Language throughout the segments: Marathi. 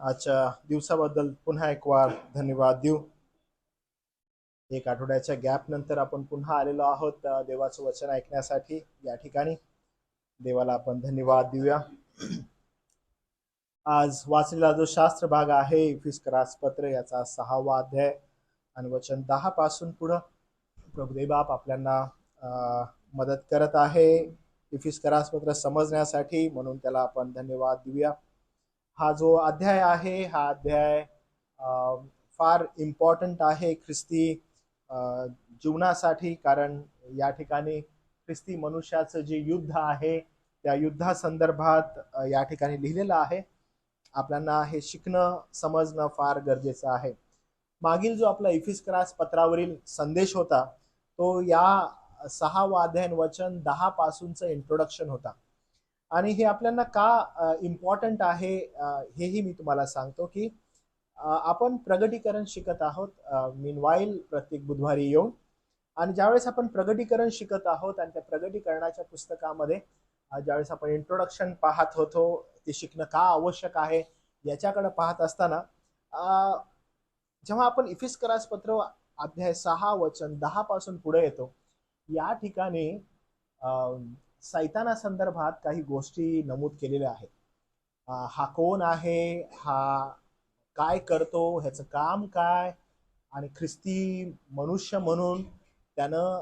आजच्या दिवसाबद्दल पुन्हा एक वार धन्यवाद देऊ. एक आठवड्याच्या गॅप नंतर आपण पुन्हा आलेलो आहोत देवाचं वचन ऐकण्यासाठी या ठिकाणी. देवाला आपण धन्यवाद देऊया. आज वाचलेला जो शास्त्र भाग आहे इफिस्करास पत्र याचा 6वा अध्याय आणि वचन 10 पासून पुढं प्रभुदेव बाप आपल्याला मदत करत आहे इफिस्करास पत्र समजण्यासाठी, म्हणून त्याला आपण धन्यवाद देऊया. हा जो अध्याय आहे हा अध्याय फार इम्पॉर्टंट आहे ख्रिस्ती जीवनासाठी, कारण या ठिकाणी ख्रिस्ती मनुष्याचं जे युद्ध आहे त्या युद्धासंदर्भात या ठिकाणी लिहिलेलं आहे. आपल्याला हे शिकणं समजणं फार गरजेचं आहे. मागील जो आपला इफिस्करास पत्रावरील संदेश होता तो या 6वा अध्याय वचन 10 पासूनचं इंट्रोडक्शन होता. आणि हे आपल्याला का इम्पॉर्टंट आहे हेही मी तुम्हाला सांगतो की आपण प्रगटीकरण शिकत आहोत मीनवाईल प्रत्येक बुधवारी येऊन. आणि ज्यावेळेस आपण प्रगटीकरण शिकत आहोत आणि त्या प्रगटीकरणाच्या पुस्तकामध्ये ज्यावेळेस आपण इंट्रोडक्शन पाहत होतो, ते शिकणं का आवश्यक आहे याच्याकडे पाहत असताना जेव्हा आपण इफिस्करास पत्र अध्याय 6 वचन 10 पासून पुढे येतो, या ठिकाणी सैताना संदर्भात काही गोष्टी नमूद केलेल्या आहेत. हा कोण आहे, हा काय करतो, ह्याचं काम काय, आणि ख्रिस्ती मनुष्य म्हणून त्यानं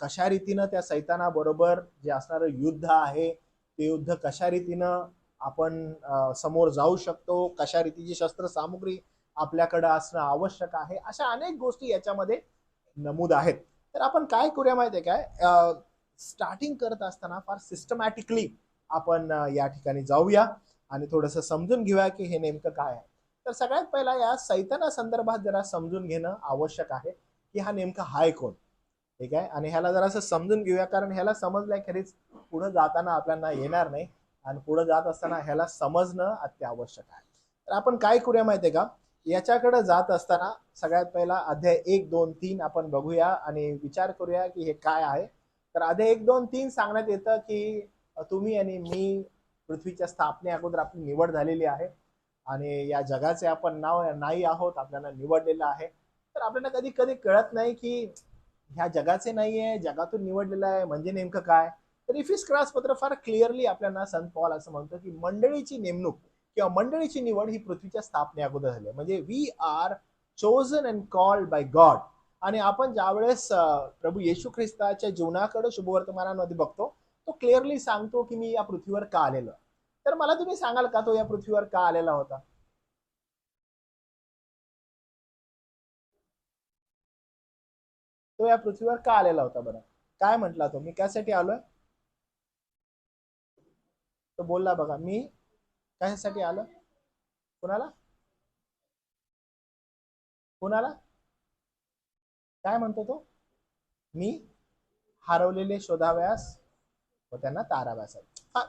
कशा रीतीनं त्या सैतानाबरोबर जे असणारं युद्ध आहे ते युद्ध कशा रीतीनं आपण समोर जाऊ शकतो, कशा रीतीची शस्त्र सामुग्री आपल्याकडे असणं आवश्यक आहे, अशा अनेक गोष्टी याच्यामध्ये नमूद आहेत. तर आपण काय करूया माहितीये काय, स्टार्टिंग करत असताना फार सिस्टमॅटिकली आपण या ठिकाणी जाऊया आणि थोडंसं समजून घेऊया की हे नेमकं काय आहे. तर सगळ्यात पहिला या सैताना संदर्भात जरा समजून घेणं आवश्यक आहे की हा नेमका हाय कोण. ठीक आहे, आणि ह्याला जरासं समजून घेऊया, कारण ह्याला समजलंय खरीच पुढे जाताना आपल्याला येणार नाही आणि पुढे जात असताना ह्याला समजणं अत्यावश्यक आहे. तर आपण काय करूया माहितीये का, याच्याकडे जात असताना सगळ्यात पहिला अध्याय 1, 2, 3 आपण बघूया आणि विचार करूया की हे काय आहे. तर अध्याय 1, 2, 3 सांगण्यात येतं की तुम्ही आणि मी पृथ्वीच्या स्थापने अगोदर आपली निवड झालेली आहे आणि या जगाचे आपण नाव नाही आहोत, आपल्याला निवडलेलं आहे. तर आपल्याला कधी कधी कळत नाही की ह्या जगाचे नाहीये, जगातून निवडलेलं आहे म्हणजे नेमकं काय. तर इफिस्करास पत्र फार क्लिअरली आपल्याला संत पॉल असं म्हणतो की मंडळीची नेमणूक किंवा मंडळीची निवड ही पृथ्वीच्या स्थापने अगोदर झाली, म्हणजे we are chosen and called by God. आणि आपण ज्यावेळेस प्रभू येशू ख्रिस्ताच्या जीवनाकडे शुभवर्तमानामध्ये बघतो, तो क्लिअरली सांगतो की मी या पृथ्वीवर का आलेलो. तर मला तुम्ही सांगाल का तो या पृथ्वीवर का आलेला होता? तो या पृथ्वीवर का आलेला होता बरं? काय म्हटला तो, मी कशासाठी आलोय? तो बोलला बघा, मी कशासाठी आलो. कुणाला कुणाला काय म्हणतो तो? मी हरवलेले शोधाव्यास व त्यांना ताराव्यास.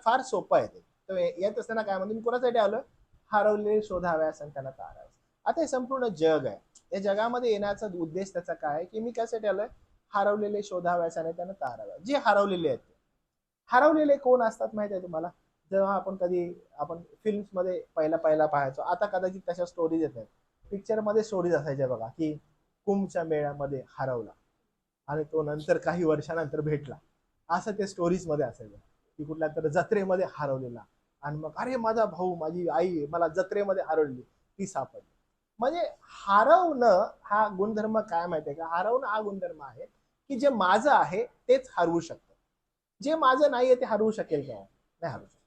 फार सोपं आहे ते. तर येत असताना काय म्हणतो, मी कोणासाठी आलोय? हरवलेले शोधाव्यास आणि त्यांना ताराव्यास. आता हे संपूर्ण जग आहे, या जगामध्ये येण्याचा उद्देश त्याचा काय आहे की मी कशासाठी आलोय? हरवलेले शोधाव्यास आणि त्यांना ताराव्यास. जे हरवलेले आहेत, हरवलेले कोण असतात माहिती आहे तुम्हाला? जेव्हा आपण कधी आपण फिल्म्स मध्ये पहिला पहिला पाहायचो, आता कदाचित तशा स्टोरीज येत आहेत. पिक्चर मध्ये स्टोरीज असायच्या बघा की कुंभच्या मेळ्यामध्ये हरवला आणि तो नंतर काही वर्षानंतर भेटला, असं ते स्टोरीज मध्ये असायचं. की कुठल्या तर जत्रेमध्ये हरवलेला आणि मग अरे माझा भाऊ माझी आई मला जत्रेमध्ये हरवली, ती सापडली. म्हणजे हरवणं हा गुणधर्म काय माहितीये का, हरवणं हा गुणधर्म आहे की जे माझं आहे तेच हरवू शकतं, जे माझं नाहीये ते हरवू शकेल का? नाही हरवू शकत.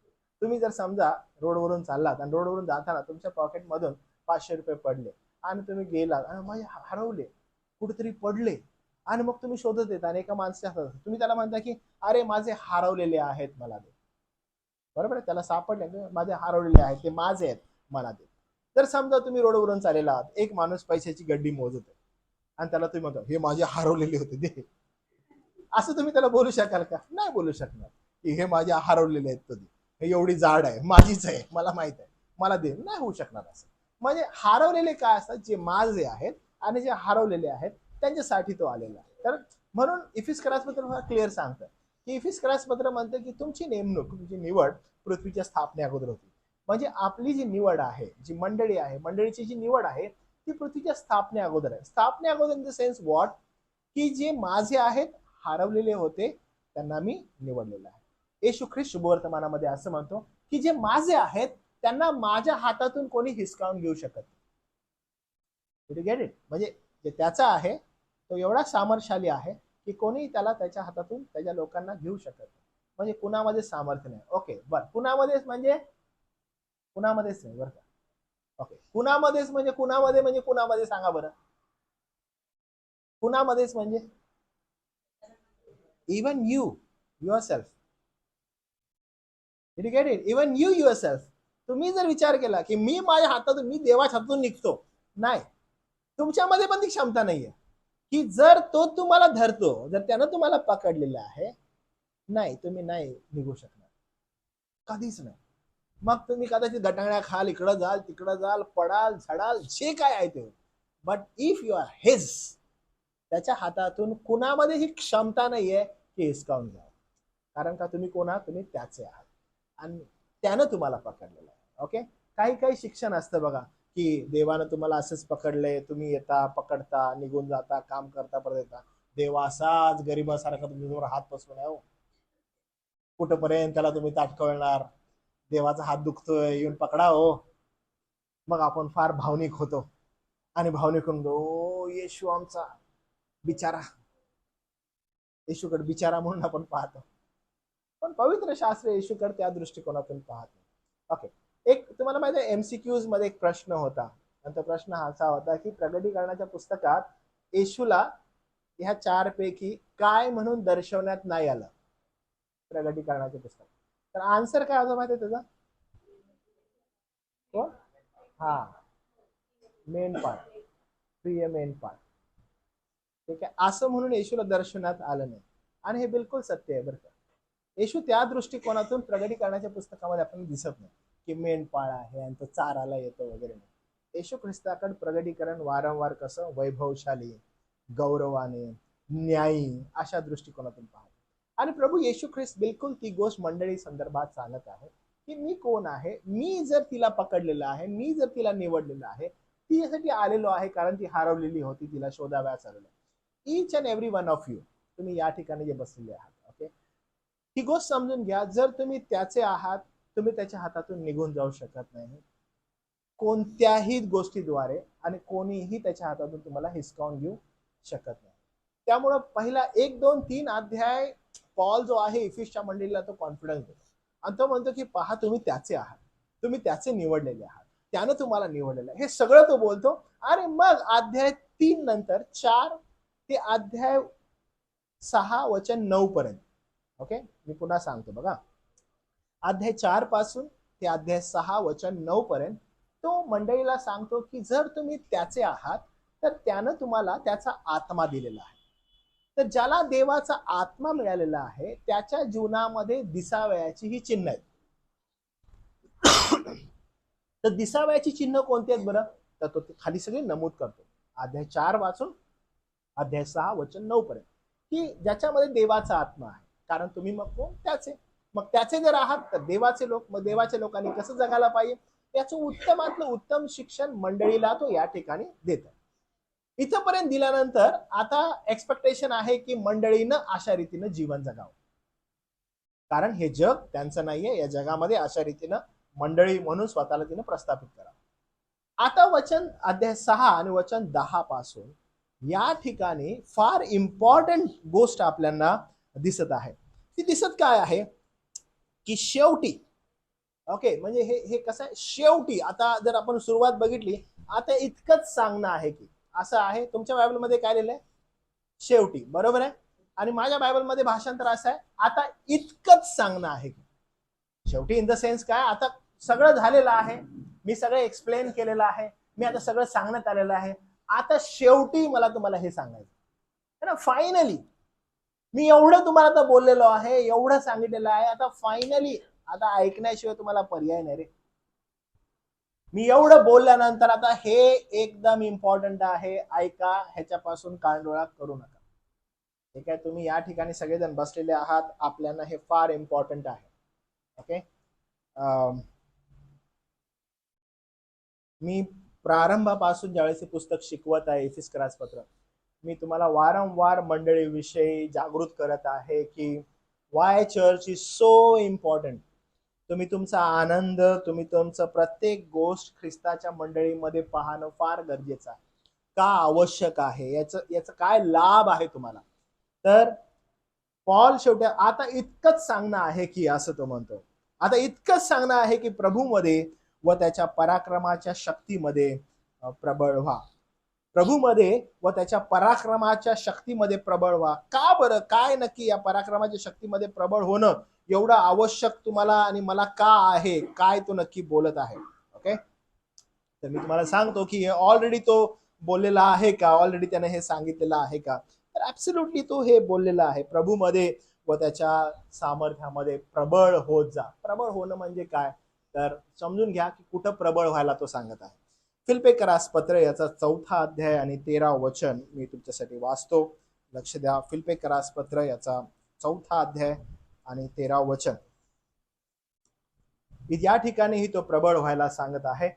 तुम्ही जर समजा रोडवरून चाललात आणि रोडवरून जाताना तुमच्या पॉकेटमधून 500 रुपये पडले आणि तुम्ही गेलात आणि माझे हरवले, कुठेतरी पडले, आणि मग तुम्ही शोधत येता आणि एका माणसाच्या हातात तुम्ही त्याला म्हणता की अरे माझे हरवलेले आहेत मला दे. बरोबर आहे, त्याला सापडले माझे हरवलेले आहेत ते माझे आहेत मला दे. जर समजा तुम्ही रोडवरून चाललेला आहात, एक माणूस पैशाची गड्डी मोजत आहे आणि त्याला तुम्ही म्हणता हे माझे हरवलेले होते दे, असं तुम्ही त्याला बोलू शकाल का? नाही बोलू शकणार की हे माझे हरवलेले आहेत कधी, हे एवढी जाड आहे माझीच आहे मला माहित आहे मला दे, नाही होऊ शकणार असं. म्हणजे हरवलेले काय असतात, जे माझे आहेत आणि जे हरवलेले आहेत त्यांच्यासाठी तो आलेला आहे. तर म्हणून इफिस्करास पत्र क्लिअर सांगतं की इफिस्करास पत्र म्हणतं की तुमची नेमणूक, तुमची निवड पृथ्वीच्या स्थापने अगोदर होती. म्हणजे आपली जी निवड आहे, जी मंडळी आहे, मंडळीची जी निवड आहे ती पृथ्वीच्या स्थापने अगोदर आहे. स्थापने अगोदर इन द सेन्स व्हॉट, की जे माझे आहेत, हरवलेले होते, त्यांना मी निवडलेलं आहे. येशू ख्रिस्त शुभवर्तमानामध्ये असं म्हणतो की जे माझे आहेत त्यांना माझ्या हातातून कोणी हिसकावून घेऊ शकत नाही. Get it? म्हणजे जे त्याचा आहे तो एवढा सामर्थ्यशाली आहे की कोणी त्याला त्याच्या हातातून त्याच्या लोकांना घेऊ शकत नाही. म्हणजे कुणामध्ये सामर्थ्य नाही. ओके, बरं, कुणामध्येच म्हणजे कुणामध्येच नाही बरं का. ओके, कुणामध्येच म्हणजे कुणामध्ये सांगा बरं. कुणामध्येच म्हणजे even you your self. Did you get it? Even you your self. तुम्ही जर विचार केला की मी माझ्या हातातून, मी देवाच्या हातातून निघतो, नाही, तुमच्यामध्ये पण ती क्षमता नाहीये की जर तो तुम्हाला धरतो, जर त्यानं तुम्हाला पकडलेलं आहे, नाही, तुम्ही नाही निघू शकणार, कधीच नाही. मग तुम्ही कदाचित गटांगळ्या खाल, इकडं जाल, तिकडं जाल, पडाल, झडाल, जे काय आहे ते, but if you are his, त्याच्या हातातून कुणामध्ये ही क्षमता नाहीये की हिसकावून घ्या. कारण का तुम्ही कोणा, तुम्ही त्याचे आहात आणि त्यानं तुम्हाला पकडलेलं आहे. ओके, काही काही शिक्षण असतं बघा की देवानं तुम्हाला असंच पकडलंय, तुम्ही येता, पकडता, निघून जाता, काम करता, परत येता. देवा असाच गरीबासारखा तुमच्याजवळ हात पसरून आहे हो, कुठपर्यंत त्याला तुम्ही ताटकळणार, देवाचा हात दुखतोय, येऊन पकडा हो. मग आपण फार भावनिक होतो आणि भावनिक होऊन ओ येशू आमचा बिचारा, येशूकडे बिचारा म्हणून आपण पाहतो. पण पवित्र शास्त्र येशूकडे त्या दृष्टिकोनातून पाहत नाही. ओके, एक तुम्हाला माहिती आहे एमसीक्यूज मध्ये एक प्रश्न होता आणि तो प्रश्न असा होता की प्रगटीकरणाच्या पुस्तकात येशूला ह्या चार पैकी काय म्हणून दर्शवण्यात नाही आलं प्रगटीकरणाचे पुस्तक. तर आन्सर काय होता माहिती आहे त्याचा? कोण? हा, मेन पार्ट, प्रिय मेन पार्ट. ठीक आहे, असं म्हणून येशूला दर्शवण्यात आलं नाही आणि हे बिलकुल सत्य आहे बरं का. येशू त्या दृष्टिकोनातून प्रगटीकरणाच्या पुस्तकामध्ये आपण दिसत नाही की मेंढपाळ आहे आणि तो चाराला येतो वगैरे नाही. येशू ख्रिस्ताकडे प्रगटीकरण वारंवार कसं वैभवशाली, गौरवाने, न्यायी अशा दृष्टिकोनातून पाहतो. आणि प्रभू येशू ख्रिस्त बिलकुल ती गोष्ट मंडळी संदर्भात सांगत आहे की मी कोण आहे, मी जर तिला पकडलेलं आहे, मी जर तिला निवडलेलं आहे, ती यासाठी आलेलो आहे कारण ती हरवलेली होती, तिला शोधाव्यास आलेलो. Each and every one of you, तुम्ही या ठिकाणी जे बसलेले आहात, ओके, ही गोष्ट समजून घ्या, जर तुम्ही त्याचे आहात, तुम्ही त्याच्या हातातून निघून जाऊ शकत नाही कोणत्याही गोष्टीद्वारे आणि कोणीही त्याच्या हातातून तुम्हाला हिसकावून घेऊ शकत नाही. त्यामुळं पहिला 1, 2, 3 अध्याय पॉल जो आहे इफिसच्या मंडळीला तो कॉन्फिडन्स देतो आणि तो म्हणतो की पहा तुम्ही त्याचे आहात, तुम्ही त्याचे निवडलेले आहात, त्यानं तुम्हाला निवडलेलं आहे, हे सगळं तो बोलतो. आणि मग अध्याय 3 नंतर 4 ते अध्याय 6 वचन 9 पर्यंत, ओके, मी पुन्हा सांगतो बघा, अध्याय 4 पासून ते अध्याय 6 वचन 9 पर्यंत तो मंडळीला सांगतो की जर तुम्ही त्याचे आहात तर त्यानं तुम्हाला त्याचा आत्मा दिलेला आहे. तर ज्याला देवाचा आत्मा मिळालेला आहे त्याच्या जीवनामध्ये दिसावयाची ही चिन्ह आहेत. तर दिसावयाची चिन्ह कोणती आहेत बरं, तर तो खाली सगळे नमूद करतो अध्याय 4 वाचून अध्याय 6 वचन 9 पर्यंत, की ज्याच्यामध्ये देवाचा आत्मा आहे. कारण तुम्ही मग कोण, त्याचे. मग त्याचे जर आहात तर देवाचे लोक. मग देवाच्या लोकांनी कसं जगायला पाहिजे याचं उत्तमातलं उत्तम शिक्षण मंडळीला तो या ठिकाणी देत. इथंपर्यंत दिल्यानंतर आता एक्सपेक्टेशन आहे की मंडळीनं अशा रीतीनं जीवन जगावं, कारण हे जग त्यांचं नाहीये, या जगामध्ये अशा रीतीनं मंडळी म्हणून स्वतःला तिनं प्रस्थापित करावं. आता वचन अध्याय 6 आणि वचन 10 पासून या ठिकाणी फार इम्पॉर्टंट गोष्ट आपल्याला दिसत आहे. ती दिसत काय आहे की शेवटी, ओके, म्हणजे हे हे कसं आहे, शेवटी आता जर आपण सुरुवात बघितली, आता इतकंच सांगणं आहे की असं आहे. तुमच्या बायबलमध्ये काय लिहिलंय? शेवटी, बरोबर आहे. आणि माझ्या बायबलमध्ये भाषांतर असं आहे, आता इतकंच सांगणं आहे की. शेवटी इन द सेन्स काय, आता सगळं झालेलं आहे, मी सगळं एक्सप्लेन केलेलं आहे, मी आता सगळं सांगण्यात आलेलं आहे, आता शेवटी मला तुम्हाला हे सांगायचं है ना. फायनली मी एवढं तुम्हाला आता बोललेलो आहे, एवढं सांगितलेलं आहे, आता फायनली आता ऐकण्याशिवाय तुम्हाला पर्याय नाही रे. मी एवढं बोलल्यानंतर आता हे एकदम इम्पॉर्टंट आहे, ऐका, ह्याच्यापासून कानडोळा करू नका. ठीक आहे, तुम्ही या ठिकाणी सगळेजण बसलेले आहात, आपल्याला हे फार इम्पॉर्टंट आहे. ओके, मी प्रारंभापासून ज्यावेळेस हे पुस्तक शिकवत आहे इफिस्करास पत्र, मी तुम्हाला वारंवार मंडळीविषयी जागृत करत आहे की Y church is so important. तुम्ही तुमचा आनंद, तुम्ही तुमचं प्रत्येक गोष्ट ख्रिस्ताच्या मंडळीमध्ये पाहणं फार गरजेचं आहे. का आवश्यक आहे, याचं काय लाभ आहे तुम्हाला. तर पॉल शेवटी आता इतकंच सांगणं आहे की, असं तो म्हणतो, आता इतकंच सांगणं आहे की प्रभूमध्ये व त्याच्या पराक्रमाच्या शक्तीमध्ये प्रबळ व्हा. प्रभूमध्ये व त्याच्या पराक्रमाच्या शक्तीमध्ये प्रबळ व्हा. का बरं, काय नक्की या पराक्रमाच्या शक्तीमध्ये प्रबळ होणं एवढं आवश्यक तुम्हाला आणि मला का आहे, काय तो नक्की बोलत आहे. ओके, तर मी तुम्हाला सांगतो की ऑलरेडी तो बोललेला आहे का, ऑलरेडी त्याने हे सांगितलेलं आहे का. तर ऍब्सोल्युटली तो हे बोललेला आहे, प्रभूमध्ये व त्याच्या सामर्थ्यामध्ये प्रबळ होत जा. प्रबळ होणं म्हणजे काय, तर समजून घ्या की कुठं प्रबळ व्हायला तो सांगत आहे. फिलिप्पियरास पत्र याचा 4 अध्याय आणि 13 वचन मी तुमच्यासाठी वाचतो. लक्ष द्या. फिलिप्पियरास पत्र याचा 4 अध्याय आणि 13 वचन. या ठिकाणीही तो प्रबळ व्हायला सांगत आहे.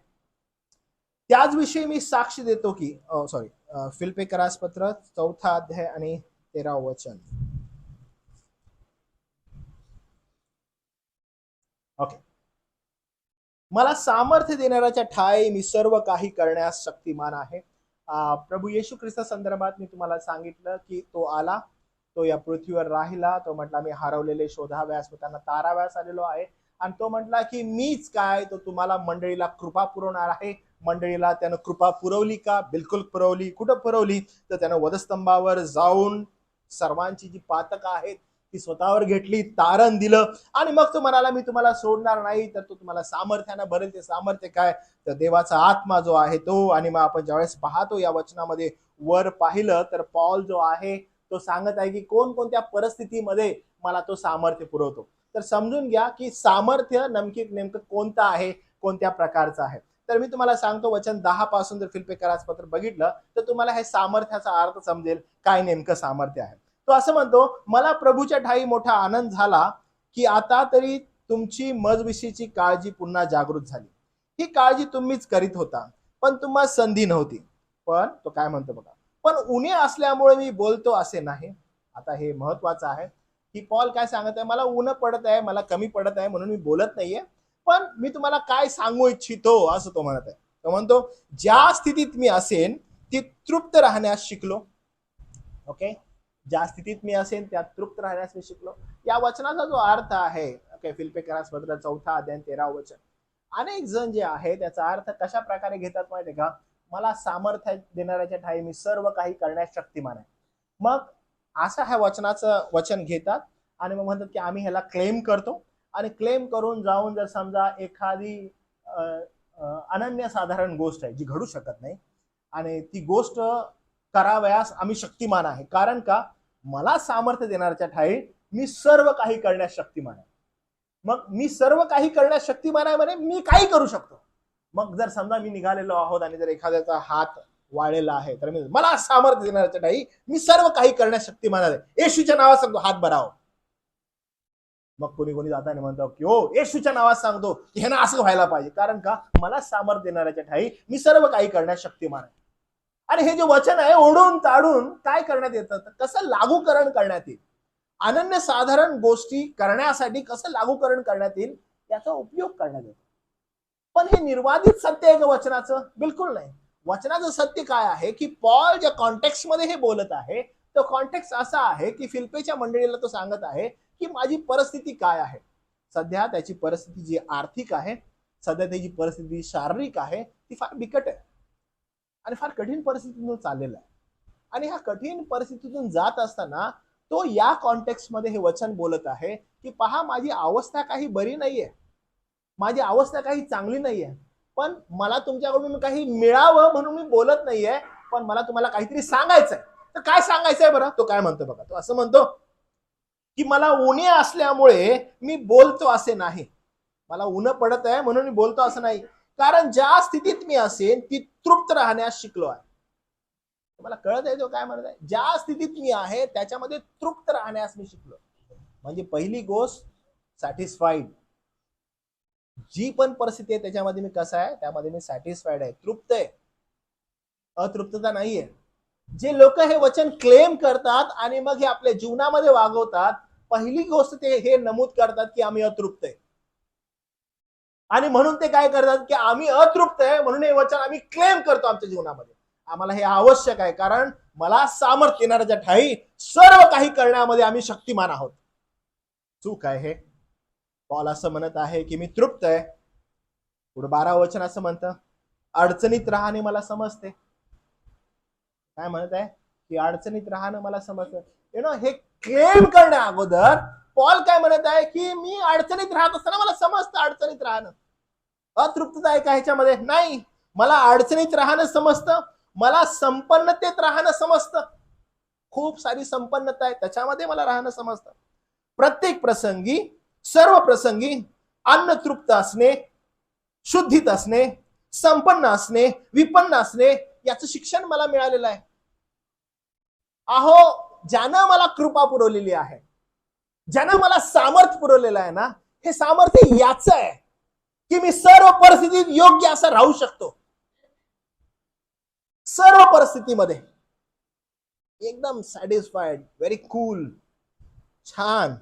त्याच विषयी मी साक्ष देतो की फिलिप्पियरास पत्र 4 अध्याय आणि 13 वचन. ओके, मला सामर्थ्य देणाऱ्याच्या ठाई मी सर्व काही करण्यास शक्तिमान आहे. प्रभू येशू ख्रिस्ता संदर्भात मी तुम्हाला सांगितलं की तो आला, तो या पृथ्वीवर राहिला, तो म्हटला मी हरवलेले शोधाव्यास व त्यांना ताराव्यास आलेलो आहे. आणि तो म्हटला की मीच काय, तो तुम्हाला मंडळीला कृपा पुरवणार आहे. मंडळीला त्यानं कृपा पुरवली का, बिलकुल पुरवली. कुठं पुरवली, तर त्यानं वधस्तंभावर जाऊन सर्वांची जी पातकं आहेत ती स्वतःवर घेतली, तारण दिलं आणि मग तो म्हणाला मी तुम्हाला सोडणार नाही, तर तो तुम्हाला सामर्थ्यानं भरेल. ते सामर्थ्य काय, तर देवाचा आत्मा जो आहे तो. आणि मग आपण ज्यावेळेस पाहतो या वचनामध्ये वर पाहिलं तर पॉल जो आहे तो सांगत आहे की कोणकोणत्या परिस्थितीमध्ये मला तो सामर्थ्य पुरवतो. तर समजून घ्या की सामर्थ्य नेमकं कोणतं आहे, कोणत्या प्रकारचं आहे. तर मी तुम्हाला सांगतो, वचन 10 पासून जर फिलिप्पियरास पत्र बघितलं तर तुम्हाला हे सामर्थ्याचा अर्थ समजेल, काय नेमकं सामर्थ्य आहे. तो असं म्हणतो, मला प्रभूच्या ठाई मोठा आनंद झाला की आता तरी तुमची मजविषयीची काळजी पुन्हा जागृत झाली. ही काळजी तुम्हीच करीत होता, पण तुम्हाला संधी नव्हती. पण तो काय म्हणतो बघा, पण उणे असल्यामुळे मी बोलतो असे नाही. आता हे महत्वाचं आहे की पॉल काय सांगत आहे, मला ऊन पडत आहे, मला कमी पडत आहे म्हणून मी बोलत नाहीये, पण मी तुम्हाला काय सांगू इच्छितो असं तो म्हणत आहे. तो म्हणतो ज्या स्थितीत मी असेन ती तृप्त राहण्यास शिकलो. ओके, ज्या स्थितीत मी असेन त्यात तृप्त राहण्यास मी शिकलो. या वचनाचा जो अर्थ आहे, ओके, फिलिप्पियरास पत्र 4 अध्याय 13 वचन, अनेक जण जे आहे त्याचा अर्थ कशा प्रकारे घेतात माहितीये का, मला सामर्थ्य देणाऱ्याच्या ठाई मी सर्व काही करण्यास शक्तिमान आहे. मग असं ह्या वचनाचं वचन घेतात आणि मग म्हणतात की आम्ही ह्याला क्लेम करतो. आणि क्लेम करून जाऊन जर समजा एखादी अनन्यसाधारण गोष्ट आहे जी घडू शकत नाही आणि ती गोष्ट करावयास आम्ही शक्तिमान आहे, कारण का मला सामर्थ्य देणाऱ्याच्या ठाई मी सर्व काही करण्यास शक्तिमान आहे. मग मी सर्व काही करण्यास शक्तिमान आहे म्हणजे मी काही करू शकतो. मग जर समजा मी निघालेलो आहोत आणि जर एखाद्याचा हात वाळलेला आहे तर मला सामर्थ्य देणाऱ्याच्या ठाई मी सर्व काही करण्यास शक्तिमान आहे. येशूच्या नावात सांगतो हात भराव. मग कोणी कोणी जाताना म्हणतो की हो येशूच्या नावात सांगतो की हे ना असं व्हायला पाहिजे, कारण का मला सामर्थ्य देणाऱ्याच्या ठाई मी सर्व काही करण्यास शक्तिमान आहे. आणि हे जे वचन आहे ओढून ताडून काय करण्यात येतं, कसं लागूकरण करण्यात येईल, अनन्यसाधारण गोष्टी करण्यासाठी कसं लागूकरण करण्यात येईल याचा उपयोग करण्यात येतो. पण हे निर्वाधित सत्य आहे का वचनाचं? बिलकुल नाही. वचनाचं सत्य काय आहे की पॉल ज्या कॉन्टेक्स्ट मध्ये हे बोलत आहे तो कॉन्टेक्स्ट असा आहे की फिलिप्पीच्या मंडळीला तो सांगत आहे की माझी परिस्थिती काय आहे. सध्या त्याची परिस्थिती जी आर्थिक आहे, सध्या त्याची परिस्थिती शारीरिक आहे, ती फार बिकट आहे आणि फार कठीण परिस्थितीतून चाललेला आहे. आणि ह्या कठीण परिस्थितीतून जात असताना तो या कॉन्टेक्स्ट मध्ये हे वचन बोलत आहे की पहा माझी अवस्था काही बरी नाहीये, माझी अवस्था काही चांगली नाहीये, पण मला तुमच्याकडून काही मिळावं म्हणून मी बोलत नाहीये, पण मला तुम्हाला काहीतरी सांगायचंय. तर काय सांगायचंय बरं, तो काय म्हणतो बघा. तो असं म्हणतो की मला उणे असल्यामुळे मी बोलतो असे नाही, मला ऊन पडत आहे म्हणून मी बोलतो असं नाही, कारण ज्या स्थितीत मी असेन ती तृप्त राहण्यास शिकलो आहे. मला कळत आहे तो काय म्हणत आहे, ज्या स्थितीत मी आहे त्याच्यामध्ये तृप्त राहण्यास मी शिकलो. म्हणजे पहिली गोष्ट सॅटिस्फाईड, जी पण परिस्थिती आहे त्याच्यामध्ये मी कसा आहे, त्यामध्ये मी सॅटिस्फाईड आहे, तृप्त आहे, अतृप्तता नाहीये. जे लोक हे वचन क्लेम करतात आणि मग हे आपल्या जीवनामध्ये वागवतात, पहिली गोष्ट ते हे नमूद करतात की आम्ही अतृप्त आहे. आणि म्हणून ते काय करतात की आम्ही अतृप्त आहे म्हणून हे वचन आम्ही क्लेम करतो आमच्या जीवनामध्ये. आम्हाला हे आवश्यक आहे, कारण मला सामर्थ्य येणाऱ्या ठाई सर्व काही करण्यामध्ये आम्ही शक्तिमान आहोत. चूक आहे हे. पॉल असं म्हणत आहे की मी तृप्त आहे. पुढे 12 वचन असं म्हणतं, अडचणीत राहणे मला समजते. काय म्हणत आहे की अडचणीत राहणं मला समजतं. हे क्लेम करण्या अगोदर पॉल काय म्हणत आहे की मी अडचणीत राहत असताना मला समजतं अडचणीत राहणं. अतृप्तता आहे का ह्याच्यामध्ये? नाही. मला अडचणीत राहणं समजतं, मला संपन्नतेत राहणं समजतं. खूप सारी संपन्नता आहे त्याच्यामध्ये मला राहणं समजतं. प्रत्येक प्रसंगी, सर्व प्रसंगी अन्न तृप्त असणे, शुद्धीत असणे, संपन्न असणे, विपन्न असणे याचं शिक्षण मला मिळालेलं आहे. अहो, ज्यानं मला कृपा पुरवलेली आहे, ज्यानं मला सामर्थ्य पुरवलेलं आहे ना, हे सामर्थ्य याचं आहे की मी सर्व परिस्थितीत योग्य असं राहू शकतो. सर्व परिस्थितीमध्ये एकदम सॅटिस्फाईड, व्हेरी कूल, छान,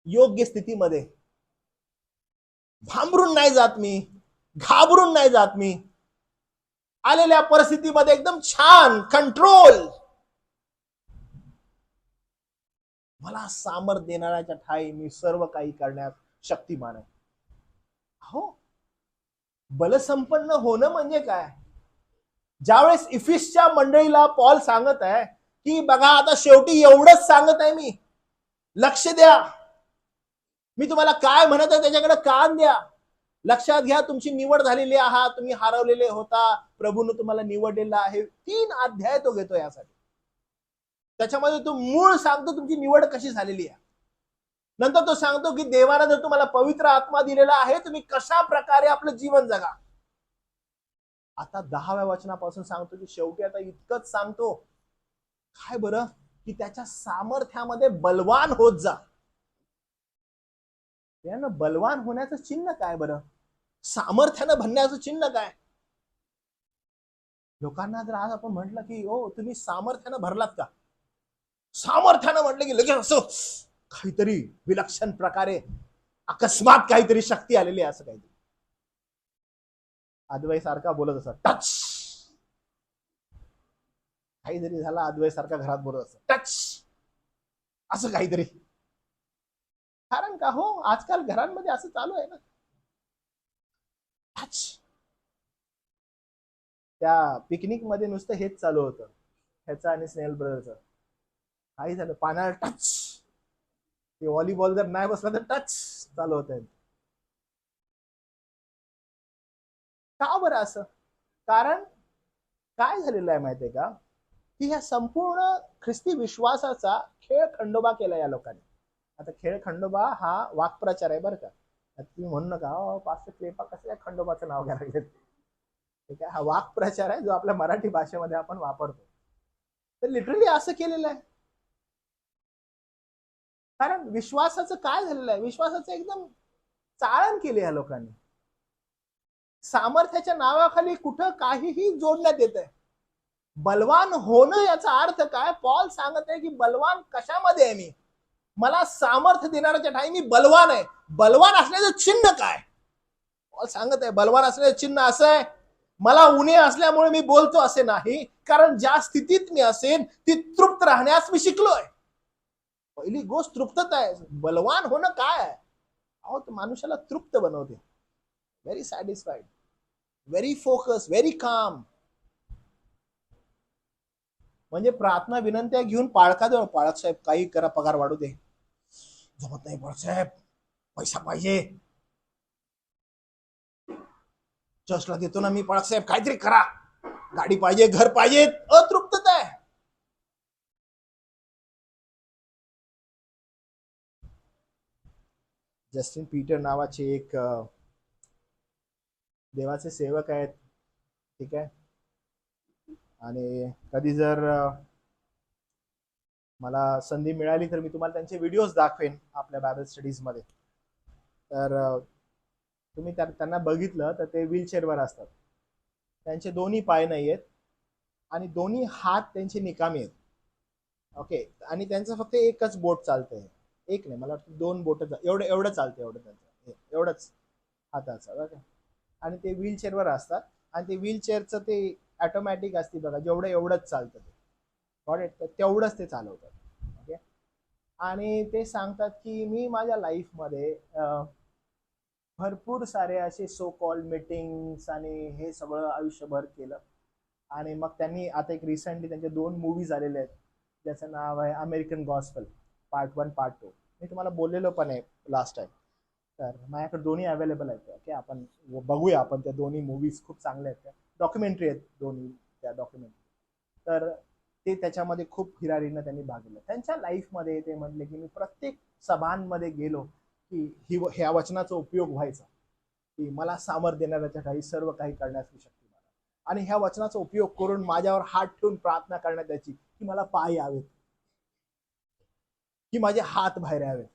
योग्य स्थितीमध्ये भांबरून नाही जात मी, घाबरून नाही जात मी. आलेल्या परिस्थितीमध्ये एकदम छान कंट्रोल. मला सामर्थ्य देणाऱ्याच्या ठाई मी सर्व काही करण्यास शक्तिमान आहे. हो, बलसंपन्न होणं म्हणजे काय? ज्यावेळेस इफिसच्या मंडळीला पॉल सांगत आहे की बघा आता शेवटी एवढंच सांगत आहे मी, लक्ष द्या, मी तुम्हाला काय म्हणत आहे त्याच्याकडे कान द्या, लक्षात घ्या, तुमची निवड झालेली आहात, तुम्ही हरवलेले होता, प्रभूने तुम्हाला निवडलेलं आहे. 3 अध्याय तो घेतो यासाठी. त्याच्यामध्ये तो मूळ सांगतो तुमची निवड कशी झालेली आहे. नंतर तो सांगतो की देवाने जर तुम्हाला पवित्र आत्मा दिलेला आहे, तुम्ही कशा प्रकारे आपलं जीवन जगा. आता 10व्या वचनापासून सांगतो की शेवटी आता इतकंच सांगतो, काय बरं, की त्याच्या सामर्थ्यामध्ये बलवान होत जा. यानं बलवान होण्याचं चिन्ह काय बरं? सामर्थ्यानं भरण्याचं चिन्ह काय? लोकांना जर आज आपण म्हटलं की हो तुम्ही सामर्थ्यानं भरलात का, सामर्थ्यानं म्हटलं की लगेच असं काहीतरी विलक्षण प्रकारे अकस्मात काहीतरी शक्ती आलेली आहे असं काहीतरी. अद्वै सारखा बोलत असा टच, काहीतरी झाला, अद्वै सारखा घरात बोलत असं टच, असं काहीतरी. कारण का हो, आजकाल घरांमध्ये असं चालू आहे ना, टच. त्या पिकनिक मध्ये नुसतं हेच चालू होतं, ह्याचं आणि स्नेल ब्रदरचं. काही झालं पाण्याला टच, ते व्हॉलीबॉल जर नाही बसला तर टच चालू होत. का बरं असं? कारण काय झालेलं आहे माहितीये का, की ह्या संपूर्ण ख्रिस्ती विश्वासाचा खेळ खंडोबा केला या लोकांनी. आता खेळ खंडोबा हा वाक्प्रचार आहे बरं का, तुम्ही म्हणू नका पास्टर क्लेपा कसं काय खंडोबाचं नाव घ्यायला लागेल. ठीक आहे, हा वाक्प्रचार आहे जो आपल्या मराठी भाषेमध्ये आपण वापरतो. तर लिटरली असं केलेलं आहे. कारण विश्वासाचं काय झालेलं आहे, विश्वासाचं एकदम चाळण केले या लोकांनी. सामर्थ्याच्या नावाखाली कुठं काहीही जोडण्यात येत आहे. बलवान होणं याचा अर्थ काय? पॉल सांगत आहे की बलवान कशामध्ये आहे मी, मला सामर्थ्य देणाऱ्याच्या ठाई मी बलवान आहे. बलवान असण्याचं चिन्ह काय? पॉल सांगत आहे बलवान असण्याचं चिन्ह असं आहे, मला उणे असल्यामुळे मी बोलतो असे नाही, कारण ज्या स्थितीत मी असेन ती तृप्त राहण्यास मी शिकलोय. पहिली गोष्ट तृप्तता आहे. बलवान होणं काय आहे? अहो, तो माणसाला तृप्त बनवते, very satisfied, very focus, very काम. म्हणजे प्रार्थना विनंत्या घेऊन पाळका देऊ, पाळक साहेब काही करा, पगार वाढू दे. जमत नाही पाळक साहेब, पैसा पाहिजे, चर्चला देतो ना मी, पाळक साहेब काहीतरी करा, गाडी पाहिजे, घर पाहिजे. अतृप्तता आहे. जस्टिन पीटर नावाचे एक देवाचे सेवक आहेत, ठीक आहे, आणि कधी जर मला संधी मिळाली तर मी तुम्हाला त्यांचे व्हिडिओज दाखवेन आपल्या बायबल स्टडीज मध्ये. तर तुम्ही त्यांना बघितलं तर ते व्हीलचेअरवर असतात, त्यांचे दोन्ही पाय नाही आहेत आणि दोन्ही हात त्यांचे निकामी आहेत. ओके, आणि त्यांचं फक्त एकच बोट चालतंय, एक नाही मला वाटतं दोन बोट, एवढं एवढं चालतं, एवढं त्यांचं एवढंच हाताचं बघा. आणि ते व्हीलचेअरवर असतात आणि ते व्हीलचेअरचं ते ऑटोमॅटिक असते बघा, जेवढं एवढंच चालतं ते तेवढंच ते चालवतात. ओके, आणि ते सांगतात की मी माझ्या लाईफमध्ये भरपूर सारे असे सो कॉल मीटिंग्स आणि हे सगळं आयुष्यभर केलं. आणि मग त्यांनी आता एक रिसेंटली त्यांचे 2 मूवीज आलेले आहेत, ज्याचं नाव आहे अमेरिकन गॉस्पल पार्ट 1 पार्ट 2. मी तुम्हाला बोललेलो पण आहे लास्ट टाइम. तर माझ्याकडे दोन्ही अवेलेबल आहेत. ओके, आपण बघूया, आपण त्या दोन्ही मूवीज खूप चांगल्या आहेत, त्या डॉक्युमेंटरी आहेत दोन्ही, त्या डॉक्युमेंटरी. तर ते त्याच्यामध्ये खूप हिरारीनं त्यांनी भाग घेतला. त्यांच्या लाईफमध्ये ते म्हटले की मी प्रत्येक सभांमध्ये गेलो की ह्या वचनाचा उपयोग व्हायचा, की मला सामर्थ्य देणाऱ्याच्या काही सर्व काही करण्याची शक्ती मला, आणि ह्या वचनाचा उपयोग करून माझ्यावर हात ठेवून प्रार्थना करण्यात याची की मला पाय यावेत, की माझे हात बाहेर यावेत.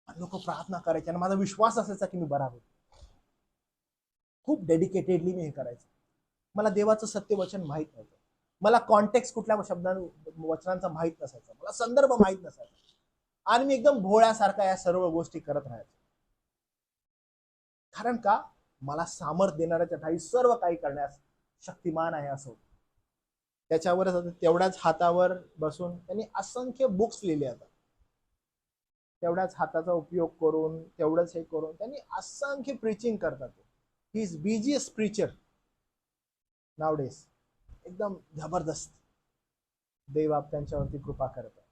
लोक प्रार्थना करायचे आणि माझा विश्वास असायचा की मी बरा होईल. खूप डेडिकेटेडली मी हे करायचं. मला देवाचं सत्यवचन माहित नव्हतं, मला कॉन्टेक्स्ट कुठल्या वचनांचा माहित नसायचा, मला संदर्भ माहित नसायचा, आणि मी एकदम भोळ्यासारखा या सर्व गोष्टी करत राहायचो. कारण का, मला सामर्थ्य देणाऱ्याच्या ठाई सर्व काही करण्यास शक्तिमान आहे असं होतं. त्याच्यावरच तेवढ्याच हातावर बसून त्यांनी असंख्य बुक्स लिहिले आता, तेवढ्याच हाताचा उपयोग करून, तेवढंच हे करून त्यांनी असंख्य प्रीचिंग करतात. He is busiest preacher nowadays. एकदम जबरदस्त देव आप त्यांच्यावरती कृपा करत आहे.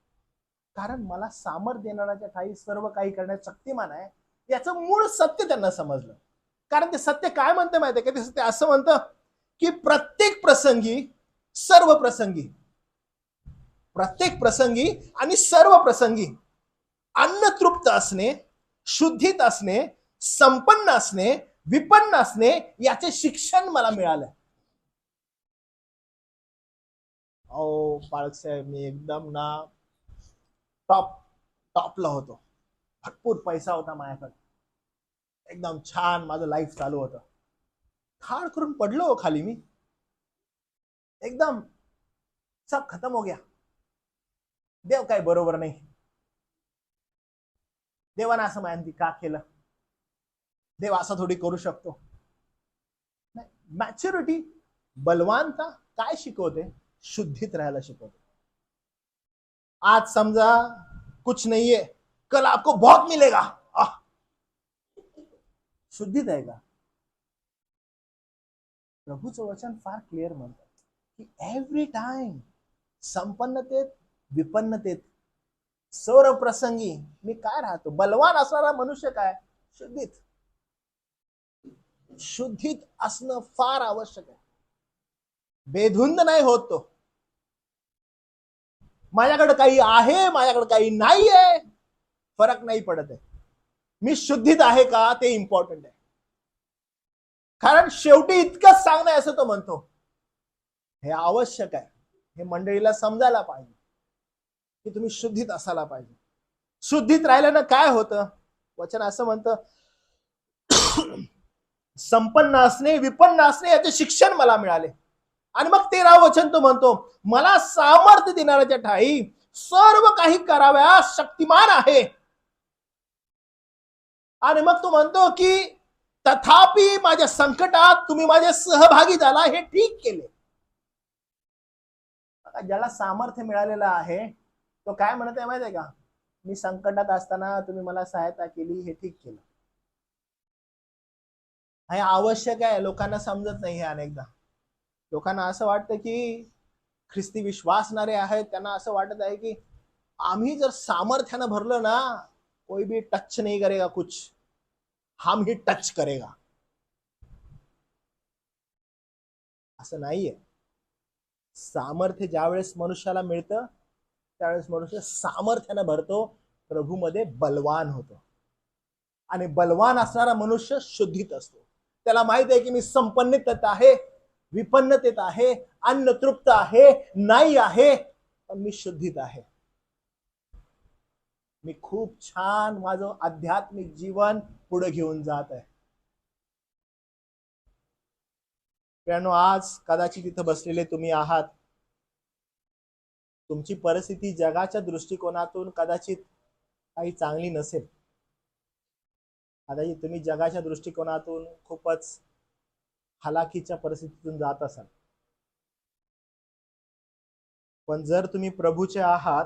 कारण मला सामर्थ्य देणाऱ्याच्या ठाई सर्व काही करण्यास शक्तिमान आहे, याचं मूळ सत्य त्यांना समजलं. कारण ते सत्य काय म्हणते माहिती आहे का, ते सत्य असं म्हणतं की प्रत्येक प्रसंगी, सर्व प्रसंगी, प्रत्येक प्रसंगी आणि सर्व प्रसंगी अन्न तृप्त असणे, शुद्धीत असणे, संपन्न असणे, विपन्न असणे याचे शिक्षण मला मिळालं. ओ पाळकसाहेब, मी एकदम ना टॉपला होतो, भरपूर पैसा होता माझ्याकडे, एकदम छान माझं लाईफ चालू होतं. खाड करून पडलो खाली मी, एकदम सब खत्म हो गया. देव काय बरोबर नाही, देवानं असं माहिती का केलं, देव असं थोडी करू शकतो. मॅच्युरिटी, बलवानता काय शिकवते, शुद्धीत राहायला शिकवते. आज समजा कुछ नहीं है, कल आपको बहुत मिलेगा, शुद्धीत आहे का. प्रभूचं वचन फार क्लिअर म्हणतात की एव्हरी टाइम, संपन्नतेत, विपन्नतेत, सर्व प्रसंगी मी काय राहतो. बलवान असणारा मनुष्य काय, शुद्धीत. शुद्धीत असणं फार आवश्यक आहे. बेधुंद नाही होत तो. माझ्याकडे काही आहे, माझ्याकडे काही नाहीये, फरक नाही पडत आहे. मी शुद्धीत आहे का ते इम्पॉर्टंट आहे. कारण शेवटी इतकंच सांगणं असं तो म्हणतो, हे आवश्यक आहे, हे मंडळीला समजायला पाहिजे की तुम्ही शुद्धीत असायला पाहिजे. शुद्धीत राहिल्यानं काय होतं, वचन असं म्हणतं संपन्न असणे, विपन्न असणे याचे शिक्षण मला मिळाले. आणि मग 13 वचन तो म्हणतो, मला सामर्थ्य देणाऱ्याच्या ठाई सर्व काही कराव्यास शक्तिमान आहे. आणि मग तो म्हणतो की तथापि माझ्या संकटात तुम्ही माझे सहभागी झाला, हे ठीक केले. ज्याला सामर्थ्य मिळालेलं आहे तो काय म्हणत आहे माहिती आहे का, मी संकटात असताना तुम्ही मला सहायता केली, हे ठीक केलं. हे आवश्यक आहे, लोकांना समजत नाही हे. अनेकदा लोकांना असं वाटतं की ख्रिस्ती विश्वासणारे आहेत, त्यांना असं वाटत आहे की आम्ही जर सामर्थ्यानं भरलं ना, कोई भी टच नहीं करेगा कुछ, हम ही टच करेगा. असं नाहीये. सामर्थ्य ज्यावेळेस मनुष्याला मिळतं त्यावेळेस मनुष्य सामर्थ्यानं भरतो, प्रभूमध्ये बलवान होतो. आणि बलवान असणारा मनुष्य शुद्धीत असतो. त्याला माहित आहे की मी संपन्नतेत आहे, विपन्नतेत आहे, अन्न तृप्त आहे, नाही आहे, पण मी शुद्धीत आहे. मी खूप छान माझं आध्यात्मिक जीवन पुढे घेऊन जात आहे. मित्रांनो, आज कदाचित इथं बसलेले तुम्ही आहात, तुमची परिस्थिती जगाच्या दृष्टिकोनातून कदाचित काही चांगली नसेल. कदाचित तुम्ही जगाच्या दृष्टिकोनातून खूपच हलाखीच्या परिस्थितीतून जात असाल. पण जर तुम्ही प्रभूचे आहात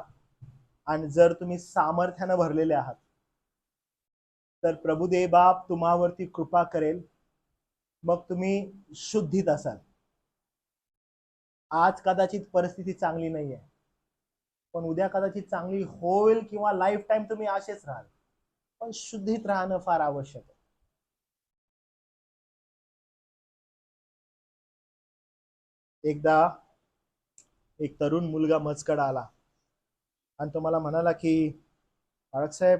आणि जर तुम्ही सामर्थ्यानं भरलेले आहात, तर प्रभुदेव बाप तुम्हावरती कृपा करेल. मग तुम्ही शुद्धीत असाल. आज कदाचित परिस्थिती चांगली नाहीये, पण उद्या कदाचित चांगली होईल किंवा लाईफ टाइम तुम्ही असेच राहाल. पण शुद्धीत राहणं फार आवश्यक आहे. एकदा एक तरुण मुलगा मजकडे आला आणि तो मला म्हणाला की बाळकसाहेब,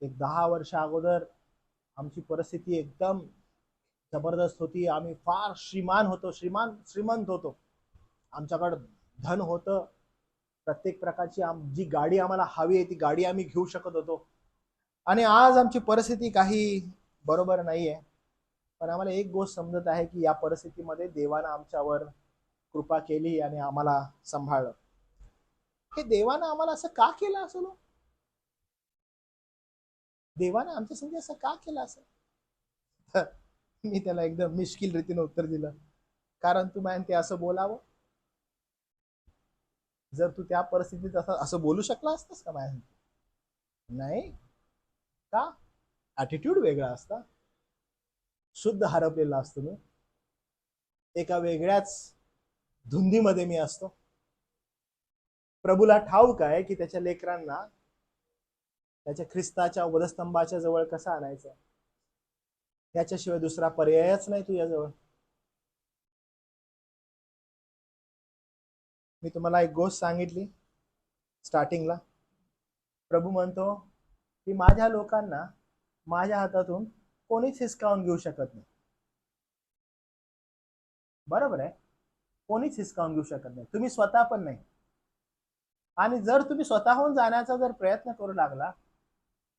एक 10 वर्ष अगोदर आमची परिस्थिती एकदम जबरदस्त होती. आम्ही फार श्रीमंत होतो. आमच्याकडे धन होतं. प्रत्येक प्रकारची जी गाडी आम्हाला हवी आहे ती गाडी आम्ही घेऊ शकत होतो. आणि आज आमची परिस्थिती काही बरोबर नाहीये. पण आम्हाला एक गोष्ट समजत आहे की या परिस्थितीमध्ये देवानं आमच्यावर कृपा केली आणि आम्हाला सांभाळलं. हे देवानं आम्हाला असं का केलं असेल? देवानं आमच्या संगी असं का केलं असेल? मी त्याला एकदम मिश्किल रीतीने उत्तर दिलं, कारण तू ते असं बोलावं. जर तू त्या परिस्थितीत असं बोलू शकला असतास का माझ्या? नाही का? ॲटिट्यूड वेगळा असता. शुद्ध हरपलेला असतो मी. एका वेगळ्याच धुंदीमध्ये मी असतो. प्रभूला ठाऊक आहे की त्याच्या लेकरांना त्याच्या ख्रिस्ताच्या वधस्तंभाच्या जवळ कसं आणायचं. त्याच्याशिवाय दुसरा पर्यायच नाही तुझ्याजवळ. मी तुम्हाला एक गोष्ट सांगितली स्टार्टिंगला. प्रभू म्हणतो की माझ्या लोकांना माझ्या हातातून कोणीच हिसकावून घेऊ शकत नाही. बरोबर आहे, कोणीच हिसकावून घेऊ शकत नाही, तुम्ही स्वतः पण नाही. आणि जर तुम्ही स्वतःहून जाण्याचा जर प्रयत्न करू लागला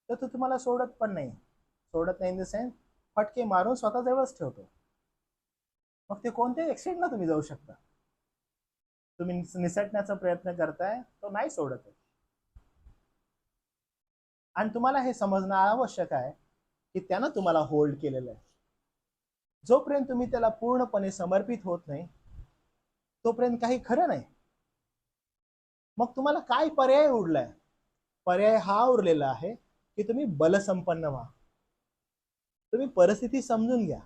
तर तो तुम्हाला सोडत पण नाही. सोडत नाही इन द सेन्स फटके मारून स्वतःजवळच ठेवतो. मग ते कोणत्याही एक्सटेंटला तुम्ही जाऊ शकता. तुम्ही निसटण्याचा प्रयत्न करताय, तो नाही सोडत आहे. आणि तुम्हाला हे समजणं आवश्यक आहे की त्यानं तुम्हाला होल्ड केलेलं आहे. जोपर्यंत तुम्ही त्याला पूर्णपणे समर्पित होत नाही तोपर्यंत काही खरं नाही. मग तुम्हाला काय पर्याय उरलाय? पर्याय हा उरलेला आहे की तुम्ही बलसंपन्न व्हा. तुम्ही परिस्थिती समजून घ्या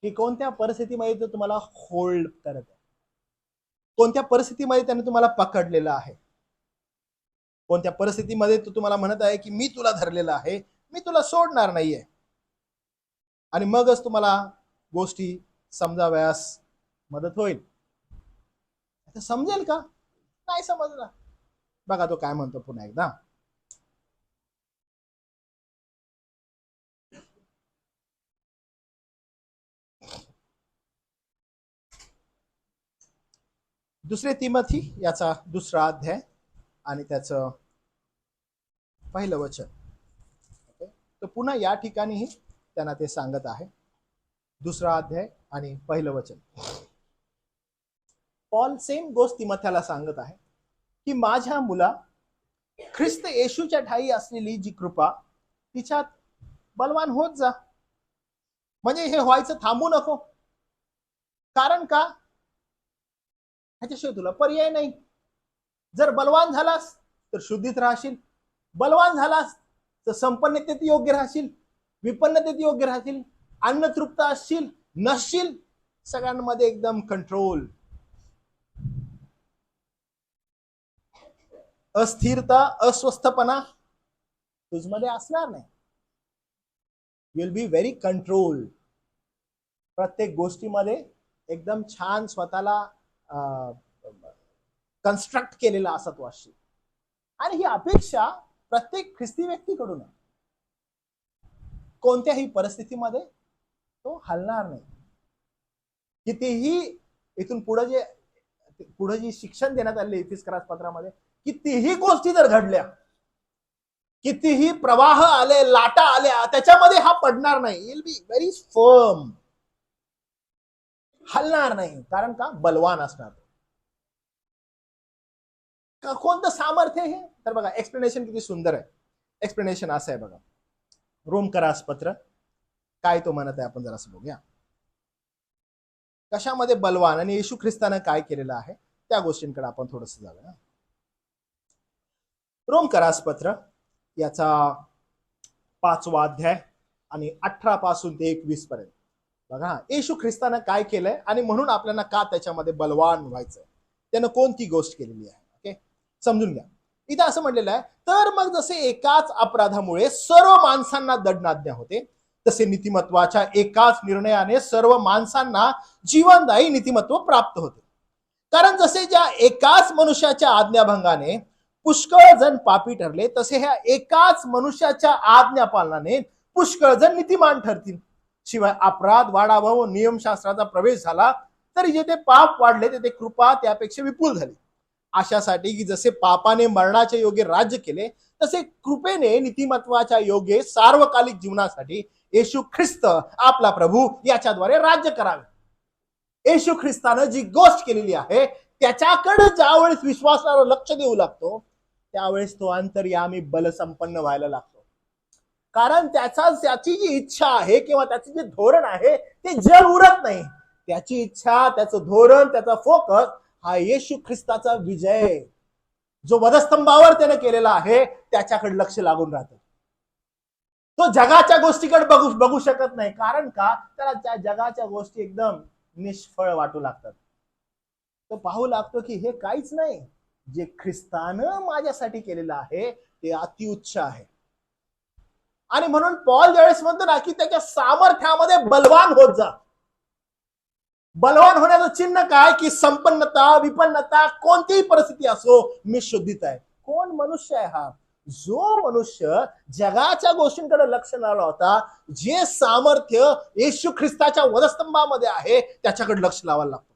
की कोणत्या परिस्थितीमध्ये तो तुम्हाला होल्ड करत आहे, कोणत्या परिस्थितीमध्ये त्याने तुम्हाला पकडलेलं आहे, कोणत्या परिस्थितीमध्ये तो तुम्हाला म्हणत आहे की मी तुला धरलेलं आहे, मी तुला सोडणार नाहीये. आणि मगच तुम्हाला गोष्टी समजाव्यास मदत होईल. समजेल का? नाही समजला. बघा तो काय म्हणतो पुन्हा एकदा. दुसरे तिमोथी याचा 2रा अध्याय आणि त्याचं 1 वचन. तर पुन्हा या ठिकाणीही त्यांना ते सांगत आहे. 2रा अध्याय आणि 1 वचन. पॉल सेम गोष्ट तिमोथ्याला सांगत आहे की माझ्या मुला, ख्रिस्त येशूच्या ठाई असलेली जी कृपा तिच्यात बलवान होत जा. म्हणजे हे व्हायचं थांबू नको. कारण का? ह्याच्याशिवाय तुला पर्याय नाही. जर बलवान झालास तर शुद्धीत राहशील. बलवान झालास तर संपन्नतेत योग्य राहशील, विपन्नतेत योग्य राहशील, अन्न तृप्त असशील, नसशील, सगळ्यांमध्ये एकदम कंट्रोल. अस्थिरता, अस्वस्थपणा तुझमध्ये असणार नाही. You will be very control. प्रत्येक गोष्टीमध्ये एकदम छान स्वतःला कन्स्ट्रक्ट केलेला असा तू असशील. आणि ही अपेक्षा प्रत्येक ख्रिस्ती व्यक्तीकडून आहे. कोणत्याही परिस्थितीमध्ये तो हलणार नाही. कितीही इथून पुढे जी शिक्षण देण्यात आले इफिसकरास पत्रामध्ये, कितीही गोष्टी जर घडल्या कितीही प्रवाह आले, लाटा आल्या, त्याच्यामध्ये हा पडणार नाही. विल बी व्हेरी फर्म, हलणार नाही. कारण का? बलवान असणार. कोणतं सामर्थ्य हे? तर बघा, एक्सप्लेनेशन किती सुंदर आहे. एक्सप्लेनेशन असं आहे बघा, रोमकरास पत्र काय तो म्हणत आहे आपण जरासं बघूया. कशामध्ये बलवान आणि येशू ख्रिस्तानं काय केलेलं आहे त्या गोष्टींकडे आपण थोडस जाऊया. रोमकरास पत्र याचा 5वा अध्याय आणि 18 पासून ते 21 पर्यंत बघा, येशू ख्रिस्तानं काय केलंय आणि म्हणून आपल्याला का त्याच्यामध्ये बलवान व्हायचंय, त्यानं कोणती गोष्ट केलेली आहे. ओके, समजून घ्या. इथं असं म्हटलेलं आहे, तर मग जसे एकाच अपराधामुळे सर्व माणसांना दंडाज्ञा होते, तसे नीतिमत्वाच्या एकाच निर्णयाने सर्व माणसांना जीवनदायी नीतिमत्व प्राप्त होते. कारण जसे ज्या एकाच मनुष्याच्या आज्ञाभंगाने पुष्कळ जण पापी ठरले, तसे ह्या एकाच मनुष्याच्या आज्ञा पालनाने पुष्कळ जण नीतिमान ठरतील. शिवाय अपराध वाढावा व नियमशास्त्राचा प्रवेश झाला, तरी जेथे पाप वाढले तेथे कृपा त्यापेक्षा विपुल झाली. अशासाठी की जसे पापाने मरणाच्या योगे राज्य केले, तसे कृपेने नीतिमत्वाच्या योगे सार्वकालिक जीवनासाठी येशू ख्रिस्त आपला प्रभू याच्याद्वारे राज्य करावे. येशू ख्रिस्तानं जी गोष्ट केलेली आहे त्याच्याकडे ज्यावेळेस विश्वासाला लक्ष देऊ लागतो, त्यावेळेस तो अंतर्यामी बलसंपन्न व्हायला लागतो. कारण त्याची जी इच्छा आहे किंवा त्याचे जे धोरण आहे ते जग उरत नाही. त्याची इच्छा, त्याचं धोरण, त्याचा फोकस हा येशू ख्रिस्ताचा विजय, जो वधस्तंभावर त्याने केलेला आहे त्याच्याकडे लक्ष लागून राहतं. तो जगाच्या गोष्टीकडे बघू शकत नाही. कारण का? त्याला त्या जगाच्या गोष्टी एकदम निष्फळ वाटू लागतात. तो पाहू लागतो की हे काहीच नाही, जे ख्रिस्तानं माझ्यासाठी केलेलं आहे ते अतिउच्च आहे. आणि म्हणून पॉल ज्यावेळेस म्हणतो ना की त्याच्या सामर्थ्यामध्ये बलवान होत जा. बलवान होण्याचं चिन्ह काय? की संपन्नता, विपन्नता, कोणतीही परिस्थिती असो, मी शुद्धीत आहे. कोण मनुष्य आहे हा? जो मनुष्य जगाच्या गोष्टींकडे लक्ष न लावता जे सामर्थ्य येशू ख्रिस्ताच्या वधस्तंभामध्ये आहे त्याच्याकडे लक्ष लावायला लागतो.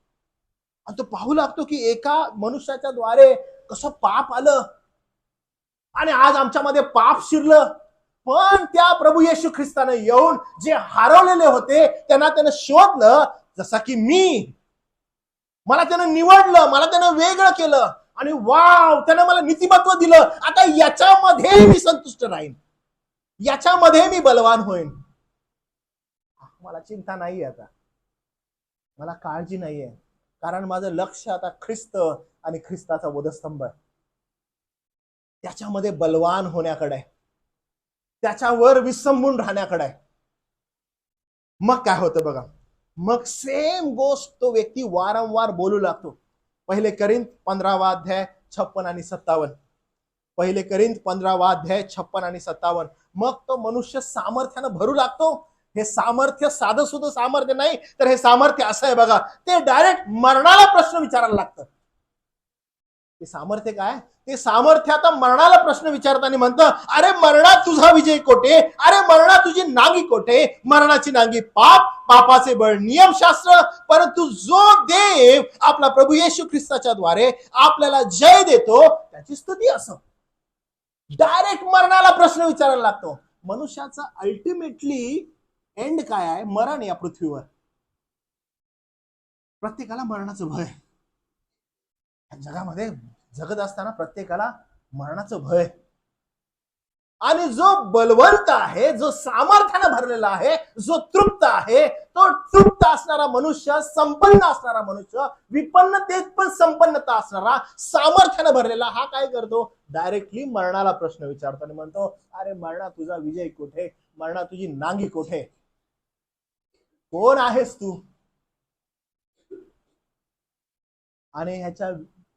आणि तो पाहू लागतो की एका मनुष्याच्या द्वारे कसं पाप आलं आणि आज आमच्यामध्ये पाप शिरलं, पण त्या प्रभू येशू ख्रिस्तानं येऊन जे हरवलेले होते त्यांना त्यानं शोधलं. जसा की मला त्यानं निवडलं, मला त्यानं वेगळं केलं आणि वाव, त्यानं मला नीतिमत्व दिलं. आता याच्यामध्ये मी संतुष्ट राहीन, याच्यामध्ये मी बलवान होईन. मला चिंता नाही, आता मला काळजी नाहीये, कारण माझं लक्ष आता ख्रिस्त आणि ख्रिस्ताचा वधस्तंभ आहे, त्याच्यामध्ये बलवान होण्याकडे, त्याच्यावर विसंबून राहण्याकडे. मग काय होतं बघा, मग सेम गोष्ट तो व्यक्ती वारंवार बोलू लागतो. पहिले करिंथ 15वा अध्याय 56 आणि 57, पहिले करिंथ 15वा अध्याय 56 आणि 57. मग तो मनुष्य सामर्थ्यानं भरू लागतो. हे सामर्थ्य साधं सुद्धा सामर्थ्य नाही, तर हे सामर्थ्य असं आहे बघा, ते डायरेक्ट मरणाला प्रश्न विचारायला लागतं. ते सामर्थ्य काय? ते सामर्थ्य आता मरणाला प्रश्न विचारताना म्हणतं, अरे मरणा तुझा विजय कोठे? अरे मरणा तुझी नांगी कोठे? मरणाची नांगी पाप, पापाचे बळ नियमशास्त्र. परंतु जो देव आपला प्रभू येशू ख्रिस्ताच्या द्वारे आपल्याला जय देतो त्याची स्तुती असो. डायरेक्ट मरणाला प्रश्न विचारायला लागतो. मनुष्याचा अल्टिमेटली एंड काय आहे? मरण. या पृथ्वीवर प्रत्येकाला मरणाचं भय, जगामध्ये जगत असताना प्रत्येकाला मरणाचं भय. आणि जो बलवंत आहे, जो सामर्थ्याने भरलेला आहे, जो तृप्त आहे, तो तृप्त असणारा मनुष्य, संपन्न असणारा मनुष्य, विपन्नतेत पण संपन्नता असणारा, सामर्थ्याने भरलेला, हा काय करतो? डायरेक्टली मरणाला प्रश्न विचारतो आणि म्हणतो, अरे मरणा तुझा विजय कुठे? मरणा तुझी नांगी कुठे? कोण आहेस तू? आणि ह्याच्या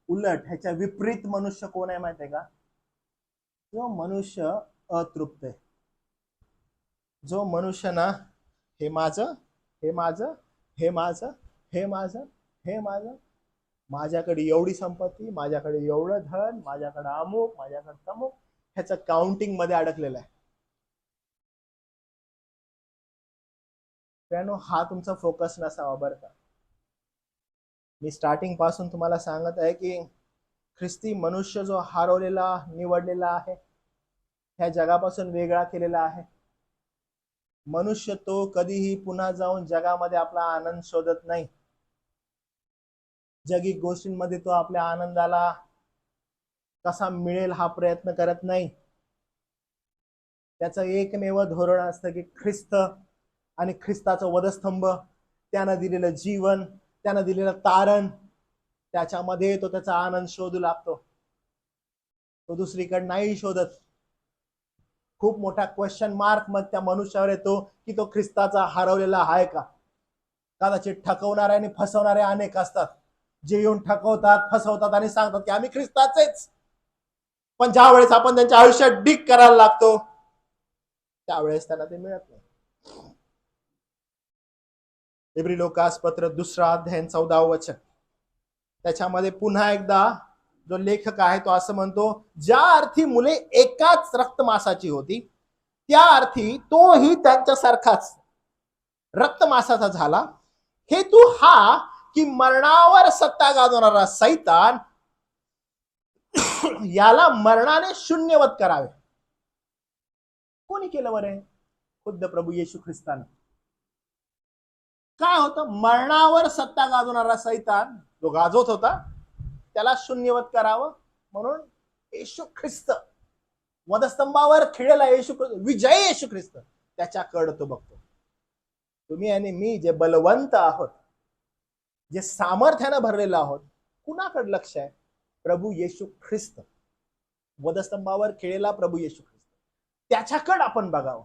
उलट, ह्याच्या विपरीत मनुष्य कोण आहे माहिती आहे का? जो मनुष्य अतृप्त आहे, जो मनुष्य ना हे माझं, हे माझं, हे माझं, हे माझं, हे माझं, माझ्याकडे एवढी संपत्ती, माझ्याकडे एवढं धन, माझ्याकडे अमुक, माझ्याकडे तमुक, ह्याचं काउंटिंग मध्ये अडकलेला आहे. त्यानो हा तुमचा फोकस नसावा बरं का. मी स्टार्टिंग पासून तुम्हाला सांगत आहे की ख्रिस्ती मनुष्य जो हरवलेला, निवडलेला आहे, ह्या जगापासून वेगळा केलेला आहे. मनुष्य तो कधीही पुन्हा जाऊन जगामध्ये आपला आनंद शोधत नाही. जगिक गोष्टींमध्ये तो आपल्या आनंदाला कसा मिळेल हा प्रयत्न करत नाही. त्याचं एकमेव धोरण असतं की ख्रिस्त आणि ख्रिस्ताचं वधस्तंभ, त्यानं दिलेलं जीवन, त्यानं दिलेलं तारण, त्याच्यामध्ये तो त्याचा आनंद शोधू लागतो. तो दुसरीकडे नाही शोधत. खूप मोठा क्वेश्चन मार्क मग त्या मनुष्यावर येतो की तो ख्रिस्ताचा हरवलेला आहे का. कदाचित ठकवणारे आणि फसवणारे अनेक असतात, जे येऊन ठकवतात, फसवतात आणि सांगतात की आम्ही ख्रिस्ताचेच. पण ज्या वेळेस आपण त्यांच्या आयुष्यात डिग करायला लागतो त्यावेळेस त्यांना ते मिळत नाही. इब्री लोकास पत्र 2 अध्याय 14 वचन, त्याच्यामध्ये पुन्हा एकदा जो लेखक आहे तो असं म्हणतो, ज्या अर्थी मुले एकाच रक्तमासाची होती त्या अर्थी तोही त्यांच्यासारखाच रक्तमासाचा झाला. हेतू हा की मरणावर सत्ता गाजवणारा सैतान याला मरणाने शून्यवत करावे. कोणी केलं बरे? खुद्द प्रभू येशू ख्रिस्ताने. काय होतं? मरणावर सत्ता गाजवणारा सैतान जो गाजवत होता त्याला शून्यवत करावं म्हणून येशू ख्रिस्त, वधस्तंभावर खिळलेला येशू ख्रिस्त, विजयी येशू ख्रिस्त, त्याच्याकडे तो बघतो. तुम्ही आणि मी जे बलवंत आहोत, जे सामर्थ्यानं भरलेलं आहोत, कुणाकडे लक्ष आहे? प्रभू येशू ख्रिस्त, वधस्तंभावर खिळलेला प्रभू येशू ख्रिस्त, त्याच्याकडे आपण बघावं.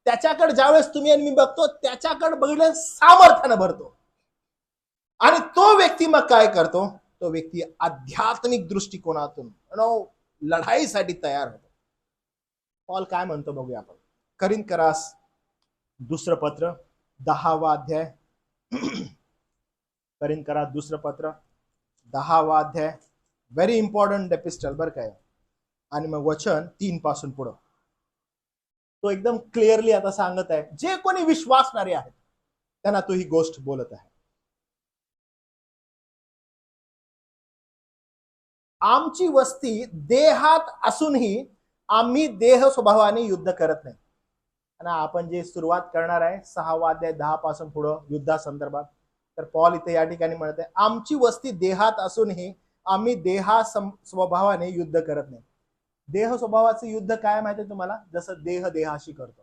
त्याच्याकडे ज्यावेळेस तुम्ही आणि मी बघतो त्याच्याकडे बघितलं सामर्थ्यानं भरतो. आणि तो व्यक्ती मग काय करतो? तो व्यक्ती आध्यात्मिक दृष्टिकोनातून लढाईसाठी तयार होतो. पॉल काय म्हणतो बघूया आपण. करिंथकरास दुसरं पत्र 10वा अध्याय, करिंथकरास दुसरं पत्र 10वा अध्याय, व्हेरी इम्पॉर्टंट एपिस्टल बरं काय. आणि मग वचन 3 पासून पुढं तो एकदम क्लिअरली आता सांगत आहे, जे कोणी विश्वासणारे आहेत त्यांना तो ही गोष्ट बोलत आहे. आमची वस्ती देहात असूनही आम्ही देह स्वभावाने युद्ध करत नाही. आणि आपण जे सुरुवात करणार आहे 6वा अध्याय 10 पासून पुढं युद्धासंदर्भात, तर पॉल इथे या ठिकाणी म्हणत आहे, आमची वस्ती देहात असूनही आम्ही देहा स्वभावाने युद्ध करत नाही. देह स्वभावाचं युद्ध काय माहितीये तुम्हाला? जसं देह देहाशी करतो.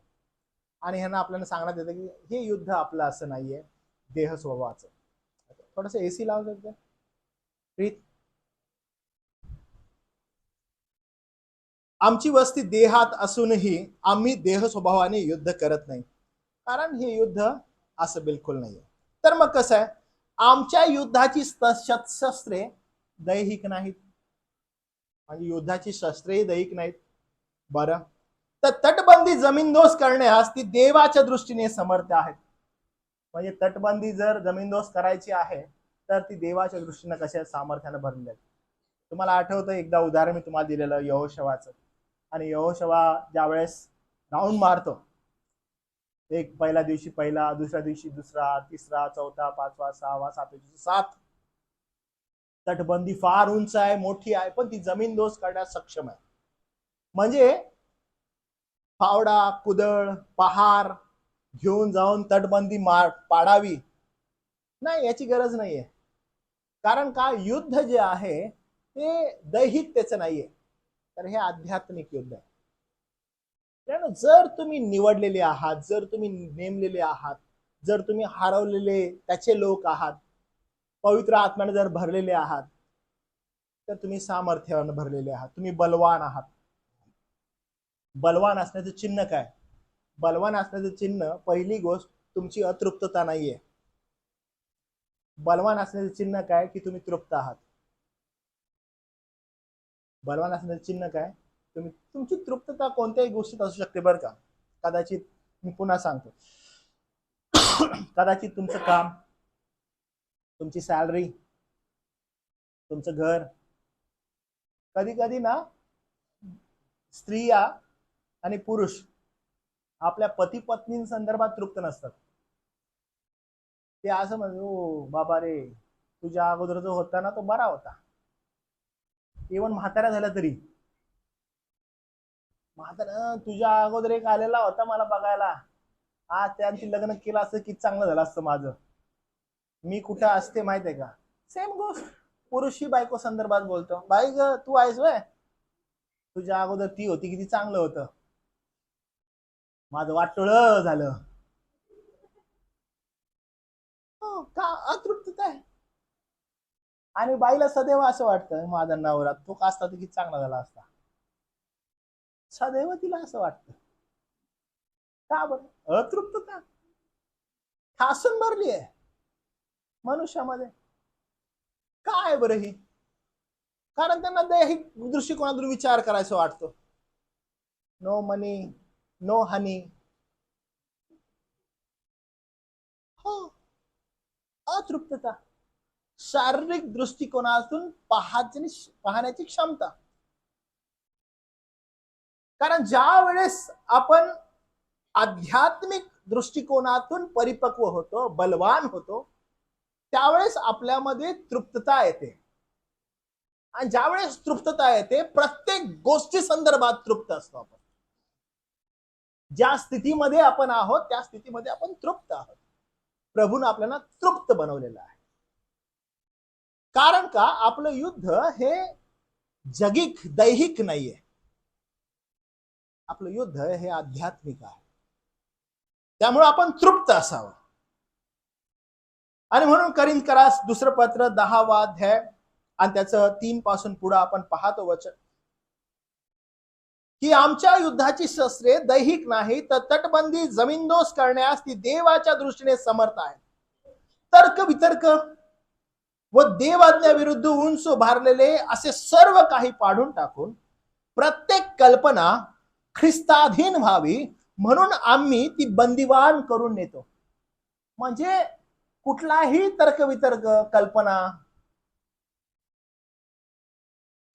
आणि ह्यांना आपल्याला सांगण्यात येतं की हे युद्ध आपलं असं नाहीये देह स्वभावाचं. थोडस एसी लावू शकते प्रीत. आमची वस्ती देहात असूनही आम्ही देह स्वभावाने युद्ध करत नाही, कारण हे युद्ध असं बिलकुल नाहीये. तर मग कसं आहे? आमच्या युद्धाची शस्त्रे दैहिक नाहीत. म्हणजे युद्धाची शस्त्रेही दैहिक नाहीत. बरं, तर तटबंदी जमीनदोस्त करण्यास ती देवाच्या दृष्टीने समर्थ आहेत. म्हणजे तटबंदी जर जमीनदोस्त करायची आहे तर ती देवाच्या दृष्टीने कशा सामर्थ्याने भरली आहे. तुम्हाला आठवतं एकदा उदाहरण मी तुम्हाला दिलेलं यहोशवाचं. आणि यहोशवा ज्यावेळेस राऊंड मारतो, एक पहिल्या दिवशी पहिला, दुसऱ्या दिवशी दुसरा, तिसरा, चौथा, पाचवा, 6वा, 7व्या दिवशी 7. तटबंदी फार उंच आहे, मोठी आहे, पण ती जमीनदोस्त करण्यास सक्षम आहे. म्हणजे फावडा, कुदळ, पहार घेऊन जाऊन तटबंदी पाडावी नाही, याची गरज नाहीये. कारण का? युद्ध जे आहे ते दैहिकतेचं नाहीये, तर हे आध्यात्मिक युद्ध आहे. जर तुम्ही निवडलेले आहात, जर तुम्ही नेमलेले आहात, जर तुम्ही हरवलेले त्याचे लोक आहात, पवित्र आत्म्याने जर भरलेले आहात, तर तुम्ही सामर्थ्याने भरलेले आहात, तुम्ही बलवान आहात. बलवान असण्याचं चिन्ह काय? बलवान असण्याचं चिन्ह, पहिली गोष्ट तुमची अतृप्तता नाहीये. बलवान असण्याचं चिन्ह काय? की तुम्ही तृप्त आहात. बलवान असण्याचं चिन्ह काय? तुमची तृप्तता कोणत्याही गोष्टीत असू शकते बरं का. कदाचित मी पुन्हा सांगतो, कदाचित तुमचं काम, तुमची सॅलरी, तुमचं घर. कधी कधी ना स्त्रिया आणि पुरुष आपल्या पती पत्नी संदर्भात तृप्त नसतात. ते असं म्हणतो, ओ बाबा रे, तुझ्या अगोदर जो होता ना तो बरा होता, इव्हन म्हातारा झाला तरी. म्हातारा तुझ्या अगोदर एक आलेला होता मला बघायला, आज त्यांची लग्न केलं असतं किती चांगलं झालं असतं माझं. मी कुठं असते माहितीये का? सेम गोष्ट पुरुषी बायको संदर्भात बोलतो. बाई ग तू आहेस वय, तुझ्या अगोदर ती होती किती चांगलं होतं, माझं वाटोळ झालं. हो, का अतृप्तता आहे. आणि बाईला सदैव असं वाटतं माझा नवरा तो का असता तर किती चांगला झाला असता. सदैव तिला असं वाटतं. का बरं? अतृप्तता ठासून भरली आहे मनुष्यामध्ये. काय बरं ही? कारण त्यांना दैहिक दृष्टिकोनातून विचार करायचं वाटतो. नो मनी, नो हनी. हो, अतृप्तता. शारीरिक दृष्टिकोनातून पाहण्याची क्षमता. कारण ज्या वेळेस आपण आध्यात्मिक दृष्टिकोनातून परिपक्व होतो, बलवान होतो, त्यावेळेस आपल्यामध्ये तृप्तता येते. आणि ज्यावेळेस तृप्तता येते, प्रत्येक गोष्टी संदर्भात तृप्त असतो आपण. ज्या स्थितीमध्ये आपण आहोत त्या स्थितीमध्ये आपण तृप्त आहोत. प्रभूने आपल्याला तृप्त बनवलेलं आहे. कारण का आपलं युद्ध हे जगिक दैहिक नाहीये, आपलं युद्ध हे आध्यात्मिक आहे. त्यामुळे आपण तृप्त असावं. आणि म्हणून करिंथकरास दुसरं पत्र 10वा अध्याय आणि त्याचं 3 पासून पुढे आपण पाहतो वचन की आमच्या युद्धाची शस्त्रे दैहिक नाही तर तटबंदी जमीनदोष करण्यास ती देवाच्या दृष्टीने समर्थ आहे. तर्क वितर्क व देवाज्ञा विरुद्ध उंच उभारलेले असे सर्व काही पाडून टाकून प्रत्येक कल्पना ख्रिस्ताधीन व्हावी म्हणून आम्ही ती बंदिवान करून नेतो. म्हणजे कुठलाही तर्कवितर्क कल्पना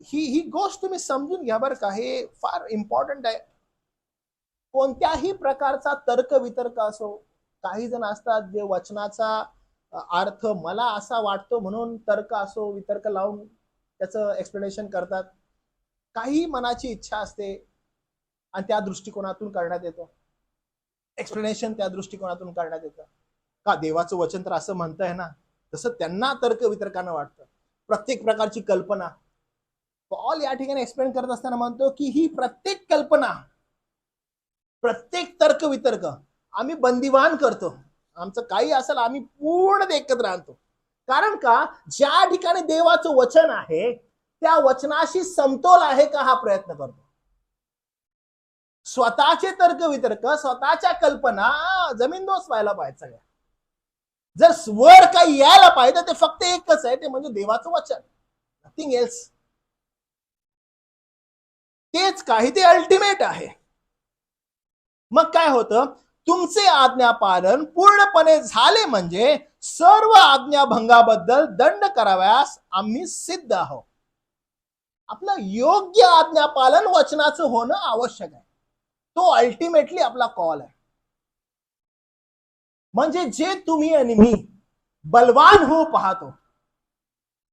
ही गोष्ट तुम्ही समजून घ्या बरं का, हे फार इम्पॉर्टंट आहे. कोणत्याही प्रकारचा तर्क वितर्क असो, काही जण असतात जे वचनाचा अर्थ मला असा वाटतो म्हणून तर्क असो वितर्क लावून त्याचं एक्सप्लेनेशन करतात. काही मनाची इच्छा असते आणि त्या दृष्टिकोनातून करण्यात येतो, एक्सप्लेनेशन त्या दृष्टिकोनातून करण्यात येतं. का देवाचं वचन तर असं म्हणतंय ना, तसं त्यांना तर्क वितर्कानं वाटतं. प्रत्येक प्रकारची कल्पना पॉल या ठिकाणी एक्सप्लेन करत असताना म्हणतो की ही प्रत्येक कल्पना, प्रत्येक तर्क वितर्क आम्ही बंदिवान करतो. आमचं काही असेल आम्ही पूर्ण एकत्र आणतो. कारण का ज्या ठिकाणी देवाचं वचन आहे त्या वचनाशी समतोल आहे का हा प्रयत्न करतो. स्वतःचे तर्क वितर्क, स्वतःच्या कल्पना जमीनदोष व्हायला पाहिजे सगळ्या. जर वर काही यायला पाहिजे ते फक्त एकच आहे, ते म्हणजे देवाचं वचन, नथिंग एल्स. तेच काही ते अल्टिमेट आहे. मग काय होतं, तुमचे आज्ञापालन पूर्णपणे झाले म्हणजे सर्व आज्ञाभंगाबद्दल दंड कराव्यास आम्ही सिद्ध आहोत. आपलं योग्य आज्ञापालन वचनाचं होणं आवश्यक आहे. तो अल्टिमेटली आपला कॉल आहे. म्हणजे जे तुम्ही आणि मी बलवान हो पाहतो,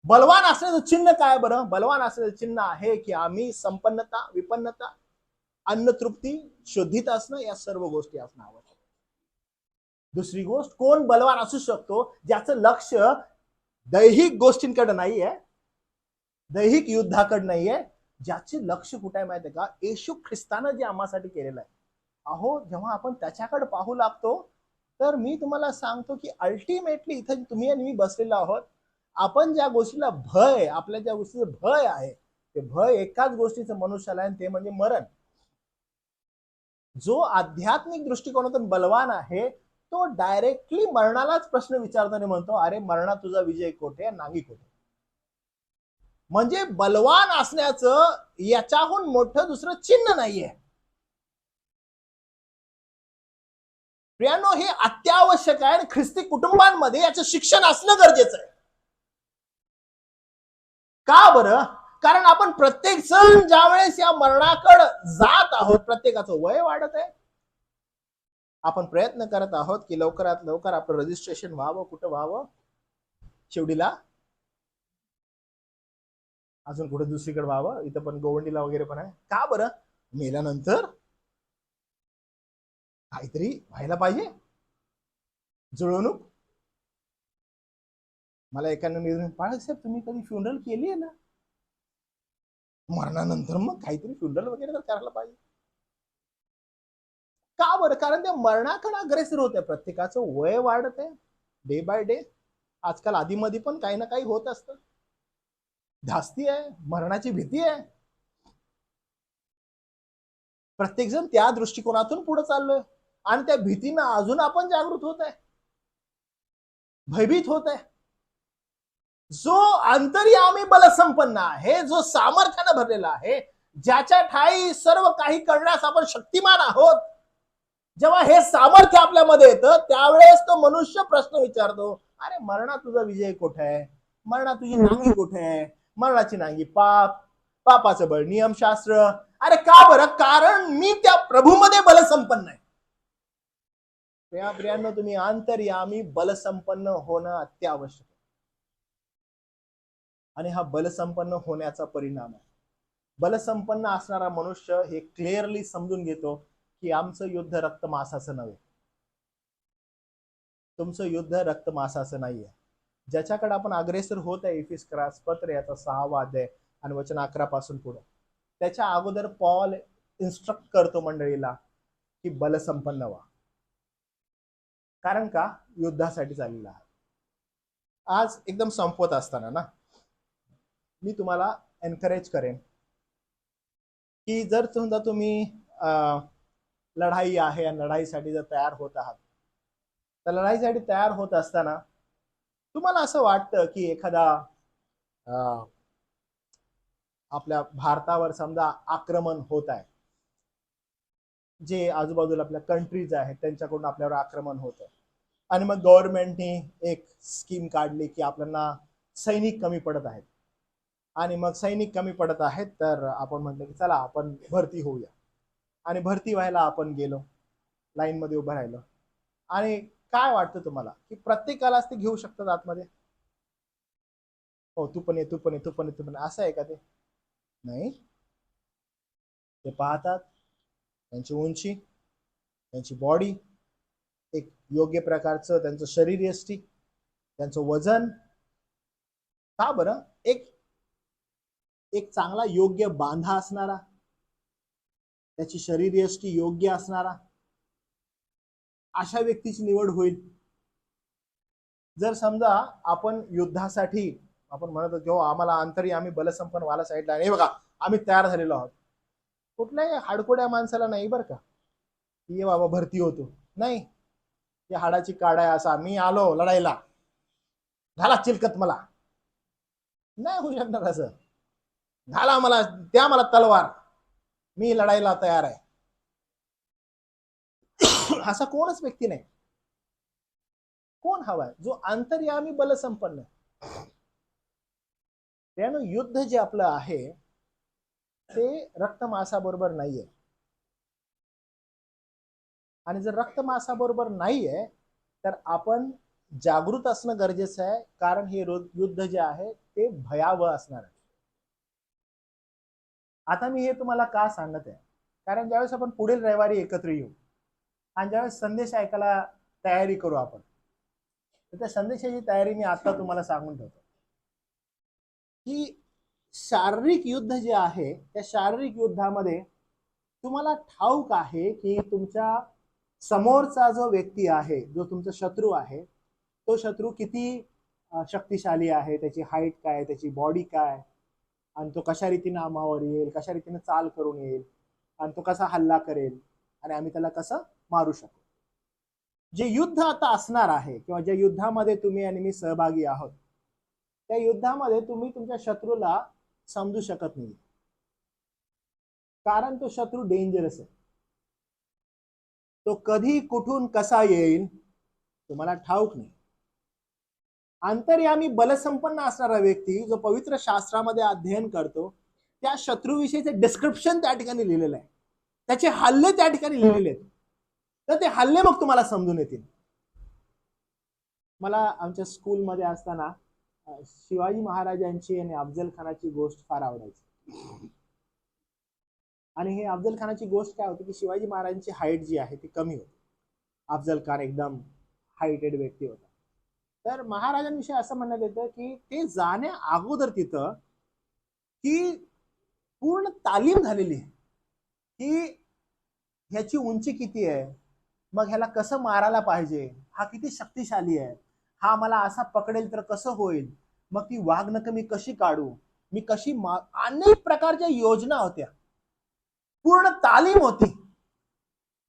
बलवान असण्याचं चिन्ह काय बरं? बलवान असण्याचं चिन्ह आहे की आम्ही संपन्नता, विपन्नता, अन्नतृप्ती, शुद्धित असणं, या सर्व गोष्टी असणं आवश्यक. दुसरी गोष्ट, कोण बलवान असू शकतो ज्याचं लक्ष दैहिक गोष्टींकडे नाहीये, दैहिक युद्धाकडे नाहीये, ज्याचे लक्ष कुठे आहे माहितीये का? येशू ख्रिस्तानं जे आम्हासाठी केलेलं आहे. अहो जेव्हा आपण त्याच्याकडे पाहू लागतो तर मी तुम्हाला सांगतो की अल्टिमेटली इथं तुम्ही आणि मी बसलेलो आहोत. आपण ज्या गोष्टीला भय, आपल्या ज्या गोष्टीचं भय आहे ते भय एकाच गोष्टीचं मनुष्याला आहे, ते म्हणजे मरण. जो आध्यात्मिक दृष्टिकोनातून बलवान आहे तो डायरेक्टली मरणालाच प्रश्न विचारताना म्हणतो, अरे मरणा तुझा विजय कोठे, नांगी कोठे. म्हणजे बलवान असण्याचं याच्याहून मोठं दुसरं चिन्ह नाहीये. प्रियानो, हे अत्यावश्यक आहे आणि ख्रिस्ती कुटुंबांमध्ये याचं शिक्षण असणं गरजेचं आहे. का बरं? कारण आपण प्रत्येक जण ज्या वेळेस या मरणाकडे जात आहोत, प्रत्येकाचं वय वाढत आहे. आपण प्रयत्न करत आहोत की लवकरात लवकर आपलं रजिस्ट्रेशन व्हावं. कुठं व्हावं? शिवडीला, अजून कुठे दुसरीकडे व्हावं, इथं पण गोवंडीला वगैरे पण आहे. का बरं? मेल्यानंतर काहीतरी व्हायला पाहिजे, जुळवणूक. मला एकाने निर्णय, बाळासाहेब तुम्ही कधी फ्युनरल केली आहे ना? मरणानंतर मग काहीतरी फ्युनरल वगैरे तर करायला पाहिजे. का बरं? कारण त्या मरणाकडे अग्रेसर होत आहे. प्रत्येकाचं वय वाढत आहे डे बाय डे. आजकाल आधीमध्ये पण काही ना काही होत असतं. धास्ती आहे, मरणाची भीती आहे. प्रत्येक जण त्या दृष्टिकोनातून पुढे चाललोय आणि त्या भीतीनं अजून आपण जागृत होत आहे, भयभीत होत आहे. जो अंतर्यामी बलसंपन्न आहे, जो सामर्थ्यानं भरलेला आहे, ज्याच्या ठाई सर्व काही करण्यास आपण शक्तिमान आहोत, जेव्हा हे सामर्थ्य आपल्यामध्ये येतं त्यावेळेस तो मनुष्य प्रश्न विचारतो, अरे मरणा तुझा विजय कुठे आहे? मरणा तुझी नांगी कुठे आहे? मरणाची नांगी पाप, पापाचं बळ नियमशास्त्र. अरे का बरं? कारण मी त्या प्रभूमध्ये बलसंपन्न आहे. प्रियांनो, तुम्ही अंतर्यामी बलसंपन्न होणं अत्यावश्यक आहे. आणि हा बलसंपन्न होण्याचा परिणाम आहे. बलसंपन्न असणारा मनुष्य हे क्लिअरली समजून घेतो की आमचं युद्ध रक्त मांसाचं नव्हे, तुमचं युद्ध रक्त मांसाचं नाहीये. ज्याच्याकडे आपण अग्रेसर होत आहे, इफिस्क्रास पत्र याचा 6वा अध्याय आणि वचन 11 पासून पुढे, त्याच्या अगोदर पॉल इन्स्ट्रक्ट करतो मंडळीला की बलसंपन्न व्हा. कारण का? युद्धासाठी चाललेला आहे. आज एकदम संपवत असताना ना मी तुम्हाला एनकरेज करेन की जर समजा तुम्ही लढाई आहे आणि लढाईसाठी जर तयार होत आहात, तर लढाईसाठी तयार होत असताना तुम्हाला असं वाटतं की एखादा आपल्या भारतावर समजा आक्रमण होत आहे, जे आजूबाजूला आपल्या कंट्रीज आहेत त्यांच्याकडून आपल्यावर आक्रमण होत आहे, आणि मग गव्हर्नमेंटने एक स्कीम काढली की आपल्याला सैनिक कमी पडत आहेत, आणि मग सैनिक कमी पडत आहेत तर आपण म्हटलं की चला आपण भरती होऊया. आणि भरती व्हायला आपण गेलो, लाईन मध्ये उभं राहिलो, आणि काय वाटतं तुम्हाला की प्रत्येकालाच ते घेऊ शकतात आतमध्ये? हो, तू पण ये, तू पण ये, तू पण ये, तू पण, असं आहे का? ते नाही. ते पाहतात त्यांची उंची, त्यांची बॉडी, एक योग्य प्रकारचं त्यांचं शरीर यष्टी, त्यांचं वजन. का बरं? एक एक चांगला योग्य बांधा असणारा, त्याची शरीर यष्टी योग्य असणारा, अशा व्यक्तीची निवड होईल. जर समजा आपण युद्धासाठी आपण म्हणत होतो आम्हाला आम्ही बलसंपन्न व्हायला साईडला, आणि बघा आम्ही तयार झालेलो आहोत, कुठल्याही हाडकोड्या माणसाला नाही बरं का ये बाबा भरती होतो, नाही. या हाडाची काढ आहे असा मी आलो लढायला, घाला चिलकत मला, नाही होऊ शकणार असं. घाला मला, त्या मला तलवार, मी लढायला तयार आहे, असा कोणच व्यक्ती नाही. कोण हवाय? जो अंतर्यामी बलसंपन्न. त्यानं युद्ध जे आपलं आहे ते रक्त मांसाबरोबर नाहीये, आणि जर रक्त मांसाबरोबर नाहीये तर आपण जागृत असणं गरजेचं आहे, कारण हे युद्ध जे आहे ते भयावह असणार आहे. आता मी हे तुम्हाला का सांगत आहे? कारण ज्यावेळेस आपण पुढील रविवारी एकत्र येऊ आणि ज्यावेळेस संदेश ऐकायला तयारी करू आपण, तर त्या संदेशाची तयारी मी आता तुम्हाला सांगून ठेवतो की शारीरिक युद्ध जे आहे त्या शारीरिक युद्धामध्ये तुम्हाला ठाऊक आहे की तुमच्या समोरचा जो व्यक्ती आहे, जो तुमचा शत्रू आहे, तो शत्रू किती शक्तिशाली आहे, त्याची हाईट काय, त्याची बॉडी काय, आणि तो कशा रीतीने आम्हावर येईल, कशा रीतीने चाल करून येईल, आणि तो कसा हल्ला करेल, आणि आम्ही त्याला कसं मारू शकू. जे युद्ध आता असणार आहे किंवा ज्या युद्धामध्ये तुम्ही आणि मी सहभागी आहोत, त्या युद्धामध्ये तुम्ही तुमच्या शत्रूला समजू शकत नाही, कारण तो शत्रू डेंजरस आहे. तो कधी कुठून कसा येईल तुम्हाला ठाऊक नाही. अंतर्यामी बलसंपन्न असणारा व्यक्ती जो पवित्र शास्त्रामध्ये अध्ययन करतो, त्या शत्रूविषयीचे डिस्क्रिप्शन त्या ठिकाणी लिहिलेलं आहे, त्याचे हल्ले त्या ठिकाणी लिहिलेले आहेत, तर ते हल्ले मग तुम्हाला समजून येतील. मला आमच्या स्कूलमध्ये असताना शिवाजी महाराजांची आणि अफजल खानाची गोष्ट फार आवडायची. आणि हे अफजल खानाची गोष्ट काय होती की शिवाजी महाराजांची हाईट जी आहे ती कमी होती. अफजल खान एकदम हायटेड व्यक्ती होता. तर महाराजांविषयी असं म्हणण्यात येतं की ते जाण्या अगोदर तिथं की पूर्ण तालीम झालेली आहे की ह्याची उंची किती आहे, मग ह्याला कसं मारायला पाहिजे, हा किती शक्तिशाली आहे, हा मला असा पकडेल तर कसं होईल, मग ती वाघनख मी कशी काढू, मी कशी अनेक प्रकारच्या योजना होत्या, पूर्ण तालीम होती.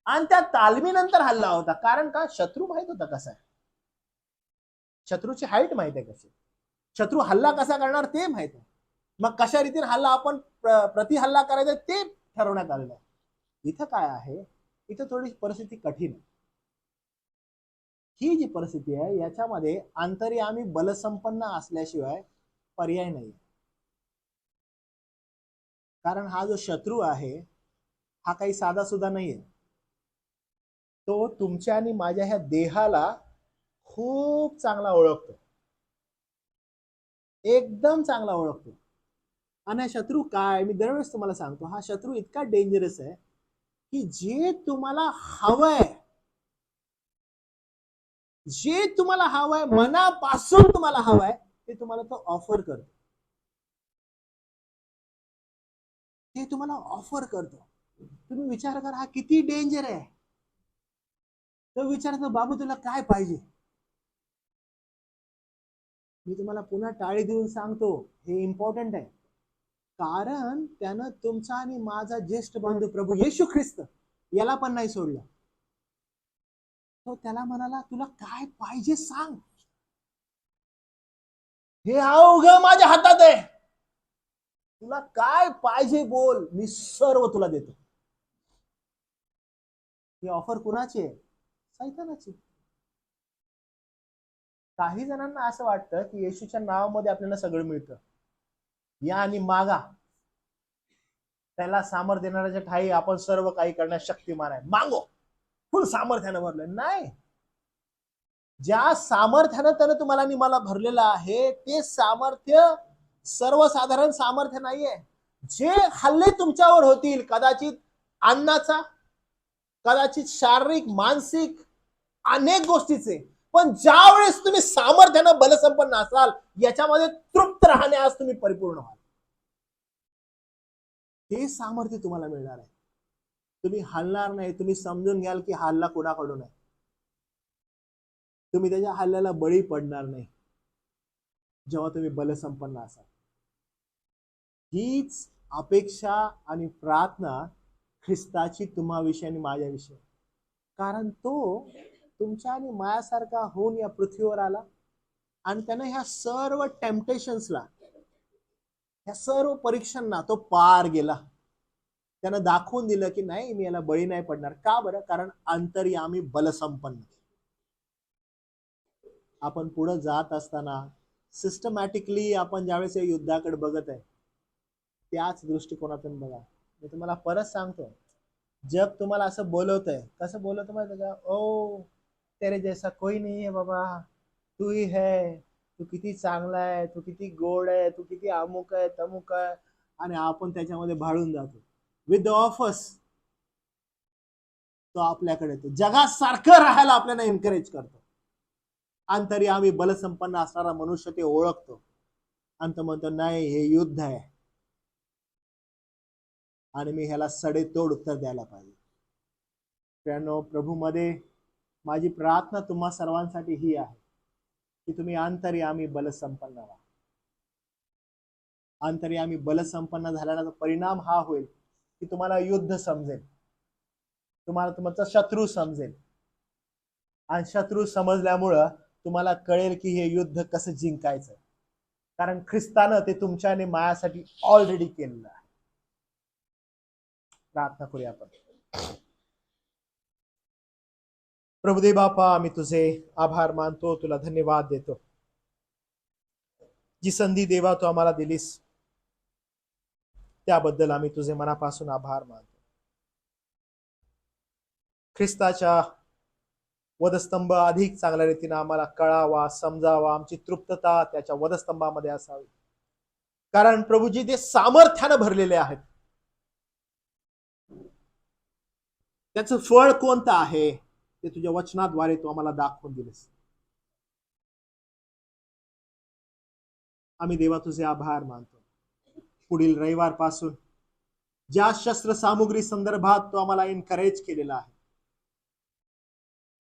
आणि त्या तालमीनंतर हल्ला होता. कारण का, शत्रू माहित होता कसा आहे, शत्रूची हाईट माहित आहे कशी, शत्रू हल्ला कसा करणार ते माहित आहे. मग कशा रीतीने हल्ला आपण प्रति हल्ला करायचा ते ठरवण्यात आलेलं आहे. इथं काय आहे, इथं थोडी परिस्थिती कठीण आहे. ही जी परिस्थिती आहे याच्यामध्ये अंतर्यामी बलसंपन्न असल्याशिवाय पर्याय नाही. कारण हा जो शत्रू आहे हा काही साधा सुद्धा नाहीये. तो तुमच्या आणि माझ्या ह्या देहाला खूप चांगला ओळखतो, एकदम चांगला ओळखतो. आणि हा शत्रू काय, मी दरवेळेस तुम्हाला सांगतो, हा शत्रू इतका डेंजरस आहे की जे तुम्हाला हवंय, जे तुम्हाला हवंय, मनापासून तुम्हाला हवंय ते तुम्हाला तो ऑफर करतो, ते तुम्हाला ऑफर करतो. तुम्ही विचार करा हा किती डेंजर आहे. तो विचारतो बाबू तुला काय पाहिजे. मी तुम्हाला पुन्हा टाळी देऊन सांगतो, हे इम्पॉर्टंट आहे. कारण त्यानं तुमचा आणि माझा ज्येष्ठ बंधू प्रभू येशू ख्रिस्त याला पण नाही सोडलं. तो त्याला म्हणाला तुला काय पाहिजे सांग, हे अवघं माझ्या हातात आहे, तुला काय पाहिजे बोल, मी सर्व तुला देतो. ही ऑफर कुणाची आहे, सैतानाची. काही जणांना असं वाटतं की येशूच्या नावामध्ये आपल्याला सगळं मिळतं, या आणि मागा, त्याला सामर्थ्य देणाऱ्याच्या ठाई आपण सर्व काही करण्यास शक्तिमान आहे, मागो, फुल सामर्थ्यानं भरलं. नाही, ज्या सामर्थ्यानं त्यानं तुम्हाला आणि मला भरलेलं आहे ते सामर्थ्य सर्वसाधारण सामर्थ्य नाहीये. जे हल्ले तुमच्यावर होतील, कदाचित अन्नाचा, कदाचित शारीरिक, मानसिक, अनेक गोष्टीचे, पण ज्या वेळेस तुम्ही सामर्थ्यानं बलसंपन्न असाल याच्यामध्ये तृप्त राहण्यास तुम्ही परिपूर्ण व्हाल, हे सामर्थ्य तुम्हाला मिळणार आहे. तुम्ही हलणार नाही. तुम्ही समजून घ्याल की हल्ला कोणाकडून आहे, तुम्ही त्याच्या हल्ल्याला बळी पडणार नाही जेव्हा तुम्ही बलसंपन्न असाल. हीच अपेक्षा आणि प्रार्थना ख्रिस्ताची तुम्हाविषयी आणि माझ्याविषयी. कारण तो तुमच्या आणि मायासारखा होऊन या पृथ्वीवर आला आणि त्यानं ह्या सर्व टेम्पटेशन्सला, ह्या सर्व परीक्षांना तो पार गेला. त्यानं दाखवून दिलं की नाही, मी याला बळी नाही पडणार. का बरं? कारण अंतर्यामी बलसंपन्न. आपण पुढे जात असताना सिस्टमॅटिकली आपण ज्यावेळेस या युद्धाकडे बघत आहे त्याच दृष्टिकोनातून बघा. मी तुम्हाला परत सांगतो, जग तुम्हाला असं बोलवत आहे, कसं बोलवतं माहिती का, ओ तेरे जैसा कोई नहीं है बाबा, तू ही है, तू किती चांगला आहे, तू किती गोड आहे, तू किती अमुक आहे तमुक आहे. आणि आपण त्याच्यामध्ये भाळून जातो विथ द ऑफर्स. तो आपल्याकडे येतो, जगासारखं राहायला आपल्याला एनकरेज करतो. अंतर्यामी बलसंपन्न असणारा मनुष्य ते ओळखतो आणि तो म्हणतो नाही, हे युद्ध आहे आणि मी ह्याला सडेतोड उत्तर द्यायला पाहिजे. त्यानो प्रभूमध्ये माझी प्रार्थना तुम्हा सर्वांसाठी ही आहे की तुम्ही अंतर्यामी बलसंपन्न व्हा. अंतर्यामी बलसंपन्न झाल्याचा परिणाम हा होईल की तुम्हाला युद्ध समजेल, तुम्हाला तुमचा शत्रू समजेल, आणि शत्रू समजल्यामुळं तुम्हाला कळेल की हे युद्ध कसं जिंकायचं. कारण ख्रिस्तानं ते तुमच्या आणि मायासाठी ऑलरेडी केलेलं आहे. प्रार्थना करूया आपण. प्रभुदेव बापा, आम्ही तुझे आभार मानतो, तुला धन्यवाद देतो. जी संधी देवा तू आम्हाला दिलीस त्याबद्दल आम्ही तुझे मनापासून आभार मानतो. ख्रिस्ताच्या वधस्तंभ अधिक चांगल्या रीतीने आम्हाला कळावा, समजावा, आमची तृप्तता त्याच्या वधस्तंभामध्ये असावी. कारण प्रभूजी ते सामर्थ्यानं भरलेले आहेत. त्याचं फळ कोणतं आहे ते तुझ्या वचनाद्वारे तू आम्हाला दाखवून दिलेस. आम्ही देवा तुझे आभार मानतो. पुढील रविवार पासून ज्या शस्त्रसामुग्री संदर्भात तो आम्हाला एनकरेज केलेला आहे,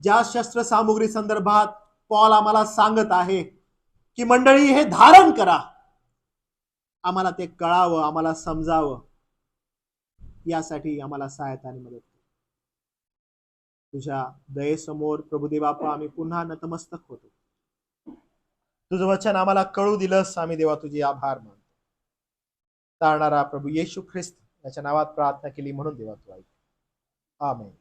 ज्या शस्त्रसामुग्री संदर्भात पॉल आम्हाला सांगत आहे की मंडळी हे धारण करा, आम्हाला ते कळावं, आम्हाला समजावं, यासाठी आम्हाला सहायता आणि मदत कर. तुझ्या दयेसमोर प्रभुदेवापा आम्ही पुन्हा नतमस्तक होतो. तुझं वचन आम्हाला कळू दिलंस, आम्ही देवा तुझे आभार मानतो. तारणारा प्रभू येशू ख्रिस्त याच्या नावात प्रार्थना केली म्हणून देवा तू ऐक. आमेन.